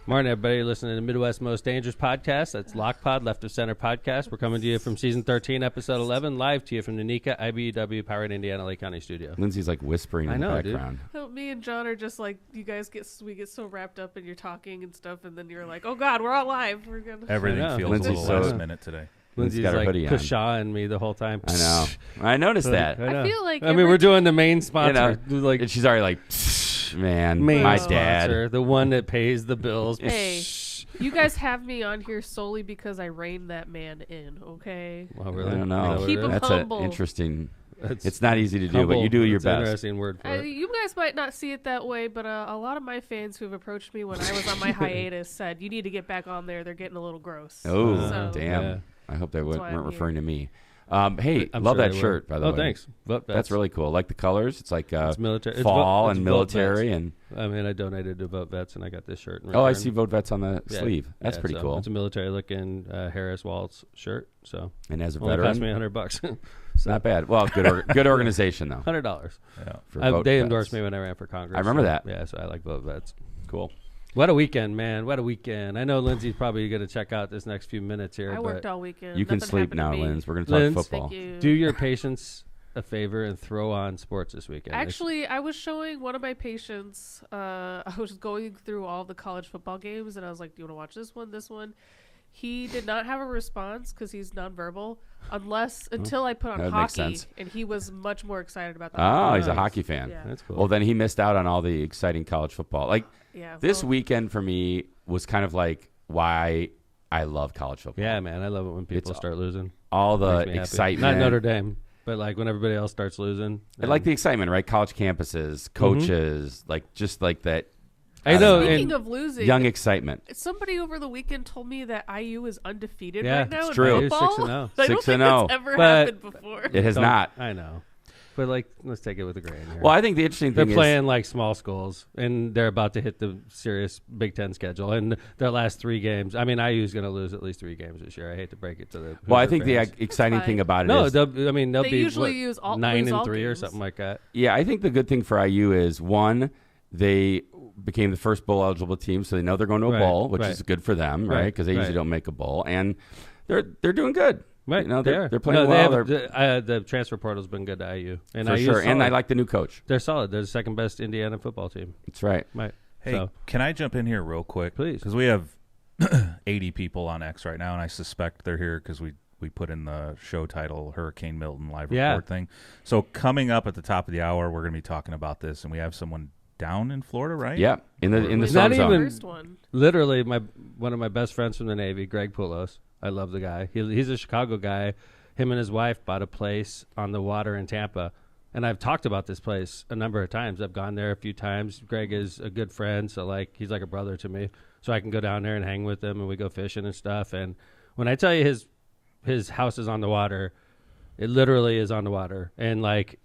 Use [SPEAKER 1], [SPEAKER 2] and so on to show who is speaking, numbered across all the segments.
[SPEAKER 1] Morning, everybody. Listening to the Midwest's Most Dangerous Podcast. That's Lock Pod, Left of Center Podcast. We're coming to you from Season 13, Episode 11, live to you from the NECA IBEW Powered Indiana Lake County studio.
[SPEAKER 2] Lindsay's like whispering in the background.
[SPEAKER 3] So me and John are just like, we get so wrapped up in your talking and stuff, and then you're like, oh God, we're all live. We're gonna.
[SPEAKER 4] Everything feels
[SPEAKER 2] Lindsay's
[SPEAKER 4] a little last minute today.
[SPEAKER 1] Lindsay's
[SPEAKER 2] got her
[SPEAKER 1] like
[SPEAKER 2] hoodie on.
[SPEAKER 1] pshawing me the whole time.
[SPEAKER 2] I know. I noticed that.
[SPEAKER 3] I feel like
[SPEAKER 1] I mean, we're doing the main sponsor. Like,
[SPEAKER 2] and she's already like, man,
[SPEAKER 1] main
[SPEAKER 2] my
[SPEAKER 1] sponsor,
[SPEAKER 2] dad.
[SPEAKER 1] the one that pays the bills.
[SPEAKER 3] Hey, you guys have me on here solely because I reined that man in, okay?
[SPEAKER 1] Well, really?
[SPEAKER 2] I don't know.
[SPEAKER 3] Keep him
[SPEAKER 2] That's
[SPEAKER 3] humble.
[SPEAKER 2] an interesting.
[SPEAKER 1] It's
[SPEAKER 2] It's not easy to do,
[SPEAKER 1] humble.
[SPEAKER 2] but you do your
[SPEAKER 1] It's an
[SPEAKER 2] best.
[SPEAKER 1] interesting word for it.
[SPEAKER 3] You guys might not see it that way, but a lot of my fans who've approached me when I was on my hiatus said, you need to get back on there. They're getting a little gross.
[SPEAKER 2] Oh,
[SPEAKER 3] So-
[SPEAKER 2] damn.
[SPEAKER 1] Yeah.
[SPEAKER 2] I hope they
[SPEAKER 3] That's why
[SPEAKER 2] weren't
[SPEAKER 3] I'm
[SPEAKER 2] referring to me. Hey,
[SPEAKER 1] I'm
[SPEAKER 2] love
[SPEAKER 1] sure
[SPEAKER 2] that
[SPEAKER 1] they
[SPEAKER 2] shirt,
[SPEAKER 1] were.
[SPEAKER 2] by the way.
[SPEAKER 1] Oh, thanks.
[SPEAKER 2] That's really cool. Like the colors. It's like
[SPEAKER 1] It's military.
[SPEAKER 2] fall
[SPEAKER 1] it's
[SPEAKER 2] and
[SPEAKER 1] Vote
[SPEAKER 2] military.
[SPEAKER 1] Vets.
[SPEAKER 2] And
[SPEAKER 1] I mean, I donated to Vote Vets, and I got this shirt. In
[SPEAKER 2] oh, I
[SPEAKER 1] return.
[SPEAKER 2] see Vote Vets on the
[SPEAKER 1] Yeah.
[SPEAKER 2] sleeve. That's
[SPEAKER 1] Yeah,
[SPEAKER 2] pretty
[SPEAKER 1] so
[SPEAKER 2] cool.
[SPEAKER 1] It's a military-looking Harris Waltz shirt. So
[SPEAKER 2] And as a
[SPEAKER 1] only cost me
[SPEAKER 2] veteran,
[SPEAKER 1] $100.
[SPEAKER 2] not bad. Well, good organization though.
[SPEAKER 1] $100.
[SPEAKER 4] Yeah.
[SPEAKER 2] For Vote
[SPEAKER 1] They
[SPEAKER 2] Vets.
[SPEAKER 1] endorsed me when I ran for Congress.
[SPEAKER 2] I remember
[SPEAKER 1] so,
[SPEAKER 2] that.
[SPEAKER 1] Yeah, so I like Vote Vets.
[SPEAKER 2] Cool.
[SPEAKER 1] What a weekend, man! What a weekend! I know Lindsay's probably going to check out this next few minutes here.
[SPEAKER 3] I
[SPEAKER 1] but
[SPEAKER 3] worked all weekend.
[SPEAKER 2] You can
[SPEAKER 3] Nothing
[SPEAKER 2] sleep
[SPEAKER 3] happened to
[SPEAKER 2] now,
[SPEAKER 3] me.
[SPEAKER 2] Linz. We're going to talk
[SPEAKER 1] Linz,
[SPEAKER 2] football.
[SPEAKER 3] Thank you.
[SPEAKER 1] Do your patients a favor and throw on sports this weekend.
[SPEAKER 3] Actually, I was showing one of my patients. I was going through all the college football games, and I was like, "Do you want to watch this one? This one?" He did not have a response because he's nonverbal, until I put on
[SPEAKER 2] That makes
[SPEAKER 3] hockey,
[SPEAKER 2] sense.
[SPEAKER 3] and he was much more excited about that.
[SPEAKER 2] Oh, he's a
[SPEAKER 1] Nice.
[SPEAKER 2] hockey fan.
[SPEAKER 3] Yeah.
[SPEAKER 1] That's cool.
[SPEAKER 2] Well, then he missed out on all the exciting college football. Like
[SPEAKER 3] Yeah,
[SPEAKER 2] this
[SPEAKER 3] well,
[SPEAKER 2] weekend for me was kind of like why I love college football.
[SPEAKER 1] yeah, man, I love it when people
[SPEAKER 2] It's
[SPEAKER 1] start losing.
[SPEAKER 2] All the
[SPEAKER 1] Makes me happy.
[SPEAKER 2] excitement.
[SPEAKER 1] Not Notre Dame, but like when everybody else starts losing.
[SPEAKER 2] I like the excitement, right? College campuses, coaches, like just like that.
[SPEAKER 1] I know.
[SPEAKER 3] Speaking
[SPEAKER 1] And
[SPEAKER 3] of losing,
[SPEAKER 2] Young excitement.
[SPEAKER 3] somebody over the weekend told me that IU is undefeated
[SPEAKER 1] Yeah,
[SPEAKER 3] right now
[SPEAKER 1] it's
[SPEAKER 3] in
[SPEAKER 2] true.
[SPEAKER 3] football.
[SPEAKER 1] 6-0.
[SPEAKER 3] I don't
[SPEAKER 2] 6-0.
[SPEAKER 3] think that's ever
[SPEAKER 1] But-
[SPEAKER 3] happened before.
[SPEAKER 2] It has
[SPEAKER 1] don't-
[SPEAKER 2] not.
[SPEAKER 1] I know, but like, let's take it with a grain here.
[SPEAKER 2] Well, I think the interesting
[SPEAKER 1] They're
[SPEAKER 2] thing
[SPEAKER 1] playing like small schools, and they're about to hit the serious Big Ten schedule. And their last 3 games, I mean, IU's going to lose at least 3 games this year. I hate to break it to the.
[SPEAKER 2] Well, I
[SPEAKER 1] Hoover
[SPEAKER 2] think the
[SPEAKER 1] fans.
[SPEAKER 2] exciting
[SPEAKER 3] That's
[SPEAKER 2] thing
[SPEAKER 3] fine.
[SPEAKER 2] about it
[SPEAKER 1] No,
[SPEAKER 2] is,
[SPEAKER 1] they'll
[SPEAKER 3] They
[SPEAKER 1] be
[SPEAKER 3] usually
[SPEAKER 1] what,
[SPEAKER 3] use all
[SPEAKER 1] 9
[SPEAKER 3] lose
[SPEAKER 1] and
[SPEAKER 3] all
[SPEAKER 1] 3 or
[SPEAKER 3] games.
[SPEAKER 1] something like that.
[SPEAKER 2] yeah, I think the good thing for IU is one, they became the first bowl eligible team, so they know they're going to a
[SPEAKER 1] Right,
[SPEAKER 2] bowl, which
[SPEAKER 1] right.
[SPEAKER 2] is good for them, right?
[SPEAKER 1] Right,
[SPEAKER 2] Because they usually
[SPEAKER 1] right.
[SPEAKER 2] don't make a bowl, and they're doing good.
[SPEAKER 1] Right,
[SPEAKER 2] You know,
[SPEAKER 1] they
[SPEAKER 2] they're
[SPEAKER 1] are.
[SPEAKER 2] playing
[SPEAKER 1] No,
[SPEAKER 2] well.
[SPEAKER 1] They have, the transfer portal's been good to IU, and
[SPEAKER 2] For
[SPEAKER 1] IU's
[SPEAKER 2] sure, and
[SPEAKER 1] solid.
[SPEAKER 2] I like the new coach.
[SPEAKER 1] They're solid. They're the second best Indiana football team.
[SPEAKER 2] That's right.
[SPEAKER 1] Right.
[SPEAKER 4] Hey,
[SPEAKER 1] So,
[SPEAKER 4] can I jump in here real quick?
[SPEAKER 1] Please.
[SPEAKER 4] Because we have 80 people on X right now, and I suspect they're here because we put in the show title Hurricane Milton live
[SPEAKER 1] Yeah.
[SPEAKER 4] report thing. So coming up at the top of the hour, we're going to be talking about this, and we have someone down in Florida, right?
[SPEAKER 2] Yeah, in the
[SPEAKER 3] It's
[SPEAKER 2] storm
[SPEAKER 1] not
[SPEAKER 2] zone.
[SPEAKER 1] even-
[SPEAKER 3] First one.
[SPEAKER 1] literally, one of my best friends from the Navy, Greg Poulos. I love the guy. He's a Chicago guy. Him and his wife bought a place on the water in Tampa. And I've talked about this place a number of times. I've gone there a few times. Greg is a good friend, so like he's like a brother to me. So I can go down there and hang with him, and we go fishing and stuff. And when I tell you his house is on the water, it literally is on the water. And like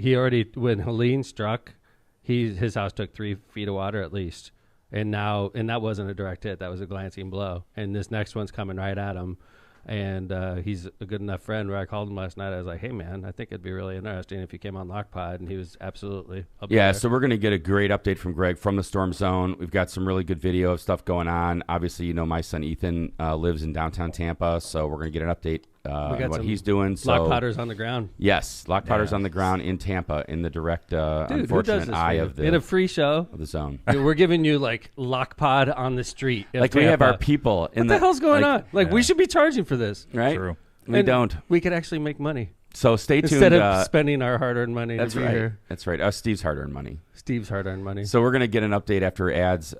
[SPEAKER 1] when Helene struck, his house took 3 feet of water at least. And that wasn't a direct hit. That was a glancing blow. And this next one's coming right at him. And he's a good enough friend where I called him last night. I was like, hey, man, I think it'd be really interesting if you came on Lockpod. And he was absolutely up
[SPEAKER 2] Yeah,
[SPEAKER 1] there.
[SPEAKER 2] so we're going to get a great update from Greg from the storm zone. We've got some really good video of stuff going on. Obviously, you know, my son Ethan lives in downtown Tampa, so we're going to get an update on what
[SPEAKER 1] some
[SPEAKER 2] he's doing. So,
[SPEAKER 1] Lockpotters on the ground.
[SPEAKER 2] yes, Lockpotter's
[SPEAKER 4] Yeah.
[SPEAKER 2] on the ground in Tampa in the direct,
[SPEAKER 1] Dude, who does
[SPEAKER 2] unfortunate
[SPEAKER 1] this
[SPEAKER 2] eye
[SPEAKER 1] for you? In a
[SPEAKER 2] of
[SPEAKER 1] free show,
[SPEAKER 2] the zone.
[SPEAKER 1] dude, we're giving you like Lockpod on the street. of
[SPEAKER 2] Like we have
[SPEAKER 1] Tampa.
[SPEAKER 2] our people in
[SPEAKER 1] What the hell's going on? Like, we
[SPEAKER 4] Yeah.
[SPEAKER 1] should be charging for this.
[SPEAKER 2] right?
[SPEAKER 4] True.
[SPEAKER 2] We
[SPEAKER 1] And
[SPEAKER 2] don't.
[SPEAKER 1] We could actually make money.
[SPEAKER 2] So stay tuned.
[SPEAKER 1] Instead of spending our hard-earned money
[SPEAKER 2] that's
[SPEAKER 1] to be
[SPEAKER 2] right.
[SPEAKER 1] here.
[SPEAKER 2] That's right. Steve's hard-earned money.
[SPEAKER 1] Steve's hard-earned money.
[SPEAKER 2] So we're going to get an update after ads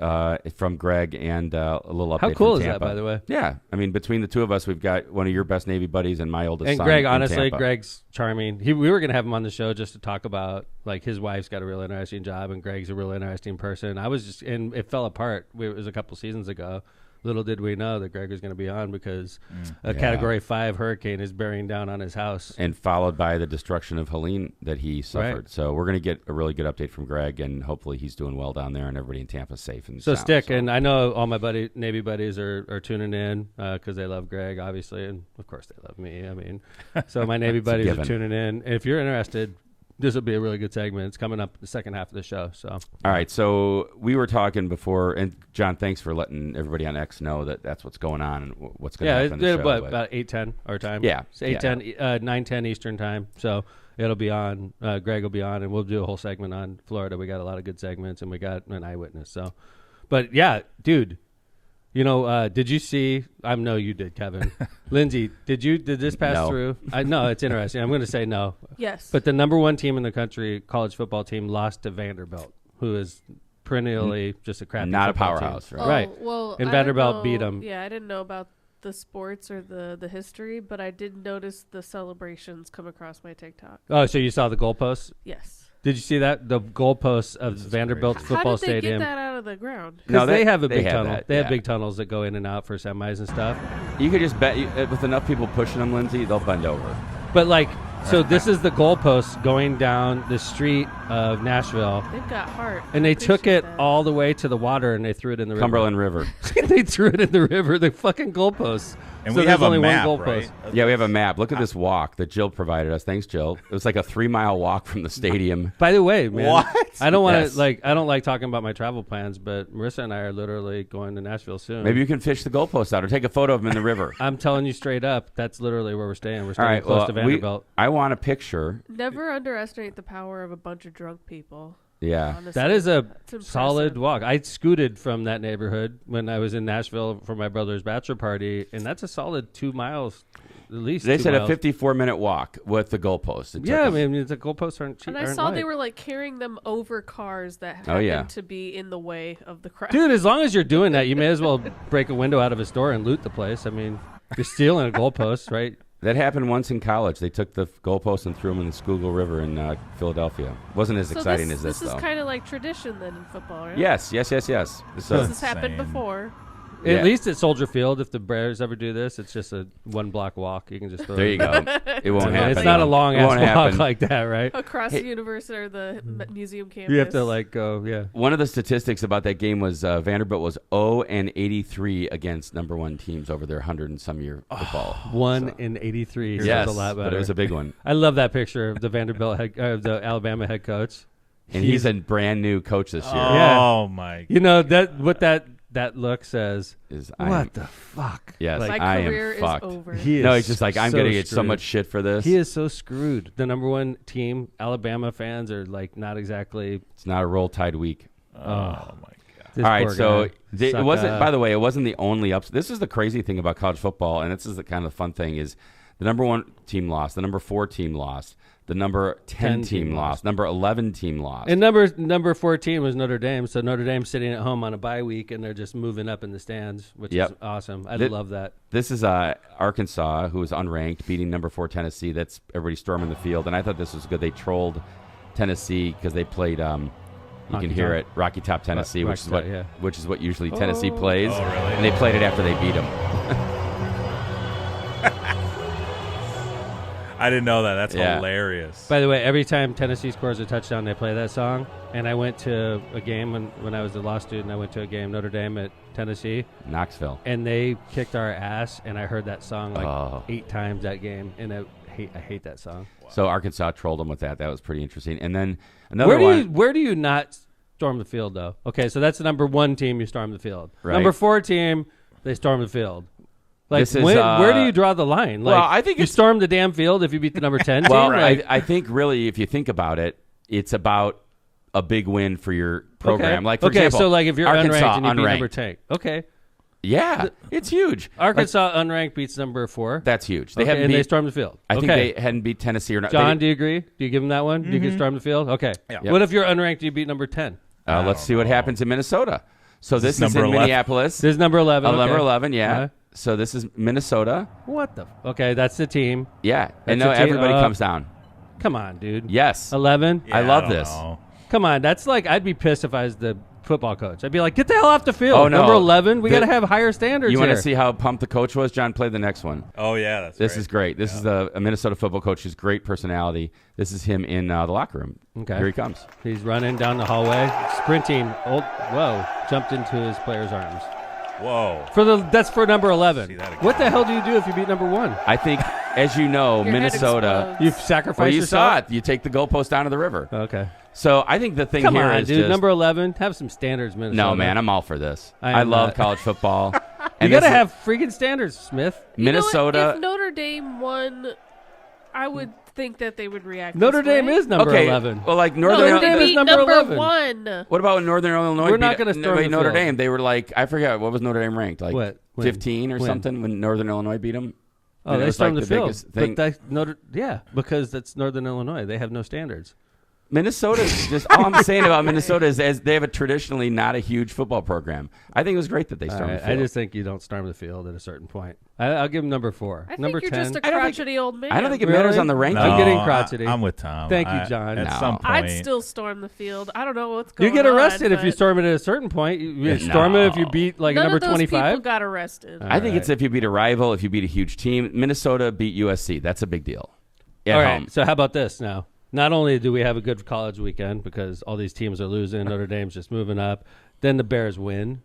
[SPEAKER 2] from Greg and a little update
[SPEAKER 1] How cool
[SPEAKER 2] from
[SPEAKER 1] is that,
[SPEAKER 2] Tampa.
[SPEAKER 1] by the way?
[SPEAKER 2] Yeah. I mean, between the two of us, we've got one of your best Navy buddies and my oldest
[SPEAKER 1] And
[SPEAKER 2] son
[SPEAKER 1] Greg,
[SPEAKER 2] in
[SPEAKER 1] honestly,
[SPEAKER 2] Tampa.
[SPEAKER 1] Greg's charming. We were going to have him on the show just to talk about, like, his wife's got a real interesting job, and Greg's a real interesting person. And it fell apart. It was a couple seasons ago. Little did we know that Greg was going to be on because a Category 5 hurricane is bearing down on his house.
[SPEAKER 2] And followed by the destruction of Helene that he suffered.
[SPEAKER 1] Right.
[SPEAKER 2] So we're going to get a really good update from Greg, and hopefully he's doing well down there, and everybody in Tampa is safe and
[SPEAKER 1] So
[SPEAKER 2] sound.
[SPEAKER 1] stick, and I know all my Navy buddies are tuning in because they love Greg, obviously, and of course they love me. I mean, so my Navy buddies are
[SPEAKER 2] given.
[SPEAKER 1] tuning in. If you're interested, this will be a really good segment. It's coming up the second half of the show. So
[SPEAKER 2] All right, so we were talking before, and John, thanks for letting everybody on X know that that's what's going on and what's going to happen in the show.
[SPEAKER 1] What, about 8:10 our time.
[SPEAKER 2] Yeah,
[SPEAKER 1] it's 8:10, 9:10 Eastern time. So it'll be on. Greg will be on, and we'll do a whole segment on Florida. We got a lot of good segments, and we got an eyewitness. So, but yeah, dude. You know, did you see? I know you did, Kevin. Lindsay, did this pass through? I know it's interesting. I'm going to say no.
[SPEAKER 3] Yes.
[SPEAKER 1] But the number one team in the country, college football team, lost to Vanderbilt, who is perennially just a crappy
[SPEAKER 2] not a
[SPEAKER 1] football
[SPEAKER 2] powerhouse,
[SPEAKER 1] team.
[SPEAKER 2] right?
[SPEAKER 1] Right.
[SPEAKER 3] Well,
[SPEAKER 1] and
[SPEAKER 3] I
[SPEAKER 1] Vanderbilt
[SPEAKER 3] didn't
[SPEAKER 1] beat
[SPEAKER 3] know-
[SPEAKER 1] them.
[SPEAKER 3] Yeah, I didn't know about the sports or the history, but I did notice the celebrations come across my TikTok.
[SPEAKER 1] Oh, so you saw the goalposts?
[SPEAKER 3] Yes.
[SPEAKER 1] Did you see that? The goalposts of Vanderbilt
[SPEAKER 3] How
[SPEAKER 1] football
[SPEAKER 3] did they
[SPEAKER 1] stadium.
[SPEAKER 3] get that out of the ground?
[SPEAKER 1] Because they have a
[SPEAKER 2] they
[SPEAKER 1] big
[SPEAKER 2] have
[SPEAKER 1] tunnel.
[SPEAKER 2] that,
[SPEAKER 1] They have
[SPEAKER 2] yeah.
[SPEAKER 1] big tunnels that go in and out for semis and stuff.
[SPEAKER 2] You could just bet with enough people pushing them, Lindsay, they'll bend over.
[SPEAKER 1] But like, so this is the goalposts going down the street of Nashville,
[SPEAKER 3] They've got heart.
[SPEAKER 1] and they took
[SPEAKER 3] Appreciate
[SPEAKER 1] it
[SPEAKER 3] that.
[SPEAKER 1] all the way to the water and they threw it in the
[SPEAKER 2] Cumberland River.
[SPEAKER 1] river. They threw it in the river. The fucking goalposts.
[SPEAKER 4] And
[SPEAKER 1] So
[SPEAKER 4] we
[SPEAKER 1] there's
[SPEAKER 4] have a
[SPEAKER 1] only
[SPEAKER 4] map,
[SPEAKER 1] one goalpost.
[SPEAKER 4] right?
[SPEAKER 2] Yeah, we have a map. Look at this walk that Jill provided us. Thanks, Jill. It was like a 3-mile walk from the stadium.
[SPEAKER 1] By the way, man,
[SPEAKER 4] What?
[SPEAKER 1] I don't want to
[SPEAKER 2] Yes.
[SPEAKER 1] I don't like talking about my travel plans, but Marissa and I are literally going to Nashville soon.
[SPEAKER 2] Maybe you can fish the goalpost out or take a photo of them in the river.
[SPEAKER 1] I'm telling you straight up, that's literally where we're staying. We're
[SPEAKER 2] All
[SPEAKER 1] staying
[SPEAKER 2] right,
[SPEAKER 1] close
[SPEAKER 2] well,
[SPEAKER 1] to Vanderbilt.
[SPEAKER 2] I want a picture.
[SPEAKER 3] Never underestimate the power of a bunch of drunk people.
[SPEAKER 2] Yeah.
[SPEAKER 3] Honestly.
[SPEAKER 1] That is a
[SPEAKER 3] It's impressive.
[SPEAKER 1] solid walk. I scooted from that neighborhood when I was in Nashville for my brother's bachelor party, and that's a solid 2 miles, at least.
[SPEAKER 2] They
[SPEAKER 1] 2
[SPEAKER 2] said
[SPEAKER 1] miles.
[SPEAKER 2] a 54-minute walk with the goalpost. It took
[SPEAKER 1] Yeah, I
[SPEAKER 2] us-
[SPEAKER 1] mean, the goalposts aren't cheap.
[SPEAKER 3] And I saw they were like carrying them over cars that happened
[SPEAKER 2] Oh, yeah.
[SPEAKER 3] to be in the way of the crowd.
[SPEAKER 1] Dude, as long as you're doing that, you may as well break a window out of a store and loot the place. I mean, you're stealing a goalpost, right?
[SPEAKER 2] That happened once in college. They took the goalpost and threw them in the Schuylkill River in Philadelphia. Wasn't as
[SPEAKER 3] So
[SPEAKER 2] exciting
[SPEAKER 3] this,
[SPEAKER 2] as this,
[SPEAKER 3] This
[SPEAKER 2] though.
[SPEAKER 3] is kind of like tradition then in football, right?
[SPEAKER 2] Yes. So,
[SPEAKER 3] This has happened
[SPEAKER 4] Insane.
[SPEAKER 3] before.
[SPEAKER 2] Yeah.
[SPEAKER 1] At least at Soldier Field, if the Bears ever do this, it's just a 1 block walk. You can just throw
[SPEAKER 2] there
[SPEAKER 1] it.
[SPEAKER 2] you go. It won't happen.
[SPEAKER 1] It's not a long
[SPEAKER 2] It
[SPEAKER 1] ass
[SPEAKER 2] won't
[SPEAKER 1] walk
[SPEAKER 2] happen.
[SPEAKER 1] like that, right?
[SPEAKER 3] Across the university or the museum campus.
[SPEAKER 1] You have to like go, yeah.
[SPEAKER 2] One of the statistics about that game was Vanderbilt was 0-83 against number one teams over their 100 and some year football.
[SPEAKER 1] 1 in 83. Sounds
[SPEAKER 2] Yes,
[SPEAKER 1] a lot better.
[SPEAKER 2] but it was a big one.
[SPEAKER 1] I love that picture of the Vanderbilt the Alabama head coach.
[SPEAKER 2] And he's a brand new coach this year.
[SPEAKER 1] Yeah.
[SPEAKER 4] Oh my!
[SPEAKER 1] You know that look says.
[SPEAKER 2] Is
[SPEAKER 1] What the fuck?
[SPEAKER 2] Yes,
[SPEAKER 1] Like,
[SPEAKER 3] My
[SPEAKER 2] I
[SPEAKER 3] career
[SPEAKER 2] am
[SPEAKER 3] is
[SPEAKER 2] fucked.
[SPEAKER 3] over.
[SPEAKER 1] he is
[SPEAKER 2] No, he's just like, I'm
[SPEAKER 1] so
[SPEAKER 2] going to get so
[SPEAKER 1] screwed.
[SPEAKER 2] much shit for this.
[SPEAKER 1] He is so screwed. The number one team, Alabama fans are like not exactly.
[SPEAKER 2] It's not a Roll Tide week.
[SPEAKER 4] Oh my god!
[SPEAKER 1] This
[SPEAKER 2] All right,
[SPEAKER 1] poor
[SPEAKER 2] so
[SPEAKER 1] guy.
[SPEAKER 2] it
[SPEAKER 1] Suck
[SPEAKER 2] wasn't.
[SPEAKER 1] up.
[SPEAKER 2] By the way, it wasn't the only ups. This is the crazy thing about college football, and this is the kind of fun thing: is the number one team lost, the number 4 team lost, the number 10 team lost, number 11 team lost.
[SPEAKER 1] And number 14 was Notre Dame. So Notre Dame's sitting at home on a bye week, and they're just moving up in the stands, which
[SPEAKER 2] Yep.
[SPEAKER 1] is awesome. I
[SPEAKER 2] Thi-
[SPEAKER 1] love that.
[SPEAKER 2] This is Arkansas, who was unranked, beating number 4 Tennessee. That's everybody storming the field, and I thought this was good. They trolled Tennessee because they played. You
[SPEAKER 1] Rocky
[SPEAKER 2] can hear
[SPEAKER 1] Top.
[SPEAKER 2] it, Rocky Top Tennessee,
[SPEAKER 1] Rocky
[SPEAKER 2] which is
[SPEAKER 1] Top,
[SPEAKER 2] what
[SPEAKER 1] yeah.
[SPEAKER 2] which is what usually Tennessee plays.
[SPEAKER 4] Oh, really?
[SPEAKER 2] And they played it after they beat them.
[SPEAKER 4] I didn't know that. That's
[SPEAKER 2] Yeah.
[SPEAKER 4] hilarious.
[SPEAKER 1] By the way, every time Tennessee scores a touchdown, they play that song. And I went to a game when I was a law student. I went to a game, Notre Dame at Tennessee,
[SPEAKER 2] Knoxville.
[SPEAKER 1] and they kicked our ass. And I heard that song like
[SPEAKER 2] Oh.
[SPEAKER 1] 8 times that game, and I hate that song.
[SPEAKER 2] So Arkansas trolled them with that. That was pretty interesting. And then another
[SPEAKER 1] Where do you not storm the field though? Okay, so that's the number 1 team. You storm the field.
[SPEAKER 2] Right.
[SPEAKER 1] Number 4 team, they storm the field. Like
[SPEAKER 2] This is,
[SPEAKER 1] where do you draw the line? Like,
[SPEAKER 2] well, I think
[SPEAKER 1] you
[SPEAKER 2] it's-
[SPEAKER 1] storm the damn field if you beat the number 10 team.
[SPEAKER 2] Well,
[SPEAKER 1] Like,
[SPEAKER 2] I think really, if you think about it, it's about a big win for your program.
[SPEAKER 1] Okay.
[SPEAKER 2] Like, for
[SPEAKER 1] okay,
[SPEAKER 2] example,
[SPEAKER 1] so like if you're
[SPEAKER 2] Arkansas
[SPEAKER 1] unranked and you beat
[SPEAKER 2] unranked.
[SPEAKER 1] number 10, okay.
[SPEAKER 2] Yeah, it's huge.
[SPEAKER 1] Arkansas unranked beats number 4.
[SPEAKER 2] That's huge. They
[SPEAKER 1] Okay,
[SPEAKER 2] haven't
[SPEAKER 1] and they
[SPEAKER 2] beat.
[SPEAKER 1] storm the field.
[SPEAKER 2] I think
[SPEAKER 1] Okay.
[SPEAKER 2] they hadn't beat Tennessee or not.
[SPEAKER 1] John,
[SPEAKER 2] They-
[SPEAKER 1] do you agree? Do you give them that one? Do you get storm the field? Okay.
[SPEAKER 4] Yeah.
[SPEAKER 1] What if you're unranked? Do you beat number 10?
[SPEAKER 2] let's see what happens in Minnesota. So this is
[SPEAKER 4] number
[SPEAKER 2] in
[SPEAKER 4] 11.
[SPEAKER 2] Minneapolis.
[SPEAKER 1] This is number 11.
[SPEAKER 2] Number
[SPEAKER 1] okay.
[SPEAKER 2] 11, yeah.
[SPEAKER 1] Uh-huh.
[SPEAKER 2] So this is Minnesota.
[SPEAKER 1] What the? Okay, that's the team.
[SPEAKER 2] Yeah, and
[SPEAKER 1] That's
[SPEAKER 2] no,
[SPEAKER 1] a team-
[SPEAKER 2] everybody comes down.
[SPEAKER 1] Come on, dude.
[SPEAKER 2] Yes.
[SPEAKER 1] 11.
[SPEAKER 2] I
[SPEAKER 4] Yeah,
[SPEAKER 2] love
[SPEAKER 4] don't
[SPEAKER 2] this.
[SPEAKER 4] know.
[SPEAKER 1] Come on, that's like I'd be pissed if I was the football coach. I'd be like, get the hell off the field.
[SPEAKER 2] Oh, no.
[SPEAKER 1] Number 11. We
[SPEAKER 2] The-
[SPEAKER 1] got to have higher standards.
[SPEAKER 2] You want to
[SPEAKER 1] here.
[SPEAKER 2] see how pumped the coach was? John, play the next one.
[SPEAKER 4] Oh yeah, that's
[SPEAKER 2] This is great. This is a Minnesota football coach who's great personality. This is him in the locker room.
[SPEAKER 1] Okay.
[SPEAKER 2] Here he comes.
[SPEAKER 1] He's running down the hallway, sprinting. Whoa! Jumped into his player's arms.
[SPEAKER 4] Whoa.
[SPEAKER 1] That's for number 11.
[SPEAKER 4] See that again.
[SPEAKER 1] What the hell do you do if you beat number 1?
[SPEAKER 2] I think, as you know,
[SPEAKER 3] Your head
[SPEAKER 2] Minnesota.
[SPEAKER 3] explodes.
[SPEAKER 1] You sacrifice
[SPEAKER 2] Well, you
[SPEAKER 1] yourself?
[SPEAKER 2] saw it. You take the goalpost down to the river.
[SPEAKER 1] Okay.
[SPEAKER 2] So I think the thing
[SPEAKER 1] Come
[SPEAKER 2] here
[SPEAKER 1] on,
[SPEAKER 2] is
[SPEAKER 1] dude.
[SPEAKER 2] just,
[SPEAKER 1] Number 11. Have some standards, Minnesota.
[SPEAKER 2] no, man, I'm all for this.
[SPEAKER 1] I
[SPEAKER 2] I
[SPEAKER 1] am
[SPEAKER 2] love
[SPEAKER 1] not.
[SPEAKER 2] college football.
[SPEAKER 1] You
[SPEAKER 2] And
[SPEAKER 1] got to
[SPEAKER 2] this is-
[SPEAKER 1] have freaking standards, Smith.
[SPEAKER 3] You know what?
[SPEAKER 2] Minnesota.
[SPEAKER 3] If Notre Dame won, I would think that they would react.
[SPEAKER 1] Notre
[SPEAKER 3] this
[SPEAKER 1] Dame
[SPEAKER 3] way.
[SPEAKER 1] is number
[SPEAKER 2] okay,
[SPEAKER 1] 11.
[SPEAKER 2] well, like
[SPEAKER 3] No,
[SPEAKER 2] Northern.
[SPEAKER 1] Notre Dame
[SPEAKER 3] they
[SPEAKER 1] is
[SPEAKER 3] beat
[SPEAKER 1] number 11.
[SPEAKER 3] 1.
[SPEAKER 2] What about Northern Illinois?
[SPEAKER 1] We're not
[SPEAKER 2] beat-
[SPEAKER 1] gonna storm the
[SPEAKER 2] Notre
[SPEAKER 1] field.
[SPEAKER 2] Dame. They were like, I forget what was Notre Dame ranked, like
[SPEAKER 1] What? When?
[SPEAKER 2] 15 or
[SPEAKER 1] When?
[SPEAKER 2] something when Northern Illinois beat them.
[SPEAKER 1] Oh,
[SPEAKER 2] And it
[SPEAKER 1] they
[SPEAKER 2] was
[SPEAKER 1] stormed
[SPEAKER 2] like
[SPEAKER 1] the field.
[SPEAKER 2] biggest thing.
[SPEAKER 1] But because that's Northern Illinois. They have no standards.
[SPEAKER 2] Minnesota's just all I'm saying about Minnesota is as they have a traditionally not a huge football program. I think it was great that they
[SPEAKER 1] All
[SPEAKER 2] stormed
[SPEAKER 1] right,
[SPEAKER 2] the field.
[SPEAKER 1] I just think you don't storm the field at a certain point. I'll give him number 4.
[SPEAKER 3] I
[SPEAKER 1] Number
[SPEAKER 3] think you're
[SPEAKER 1] 10.
[SPEAKER 3] just a
[SPEAKER 2] I don't think-
[SPEAKER 3] crotchety old man.
[SPEAKER 2] I don't think it
[SPEAKER 1] Really?
[SPEAKER 2] matters on the ranking.
[SPEAKER 1] I'm getting crotchety.
[SPEAKER 4] I'm with Tom.
[SPEAKER 1] Thank you, John.
[SPEAKER 4] At
[SPEAKER 2] No.
[SPEAKER 4] some point.
[SPEAKER 3] I'd still storm the field. I don't know what's going
[SPEAKER 1] You
[SPEAKER 3] on.
[SPEAKER 1] get arrested if you
[SPEAKER 3] but
[SPEAKER 1] storm it at a certain point. You
[SPEAKER 2] Yeah,
[SPEAKER 1] storm it if you
[SPEAKER 2] no.
[SPEAKER 1] beat like
[SPEAKER 3] none
[SPEAKER 1] number
[SPEAKER 3] of those
[SPEAKER 1] 25.
[SPEAKER 3] people got arrested.
[SPEAKER 2] I think it's if you beat a rival, if you beat a huge team. Minnesota beat USC. That's a big deal. At
[SPEAKER 1] All
[SPEAKER 2] home.
[SPEAKER 1] right. So how about this now? Not only do we have a good college weekend because all these teams are losing, Notre Dame's just moving up, then the Bears win,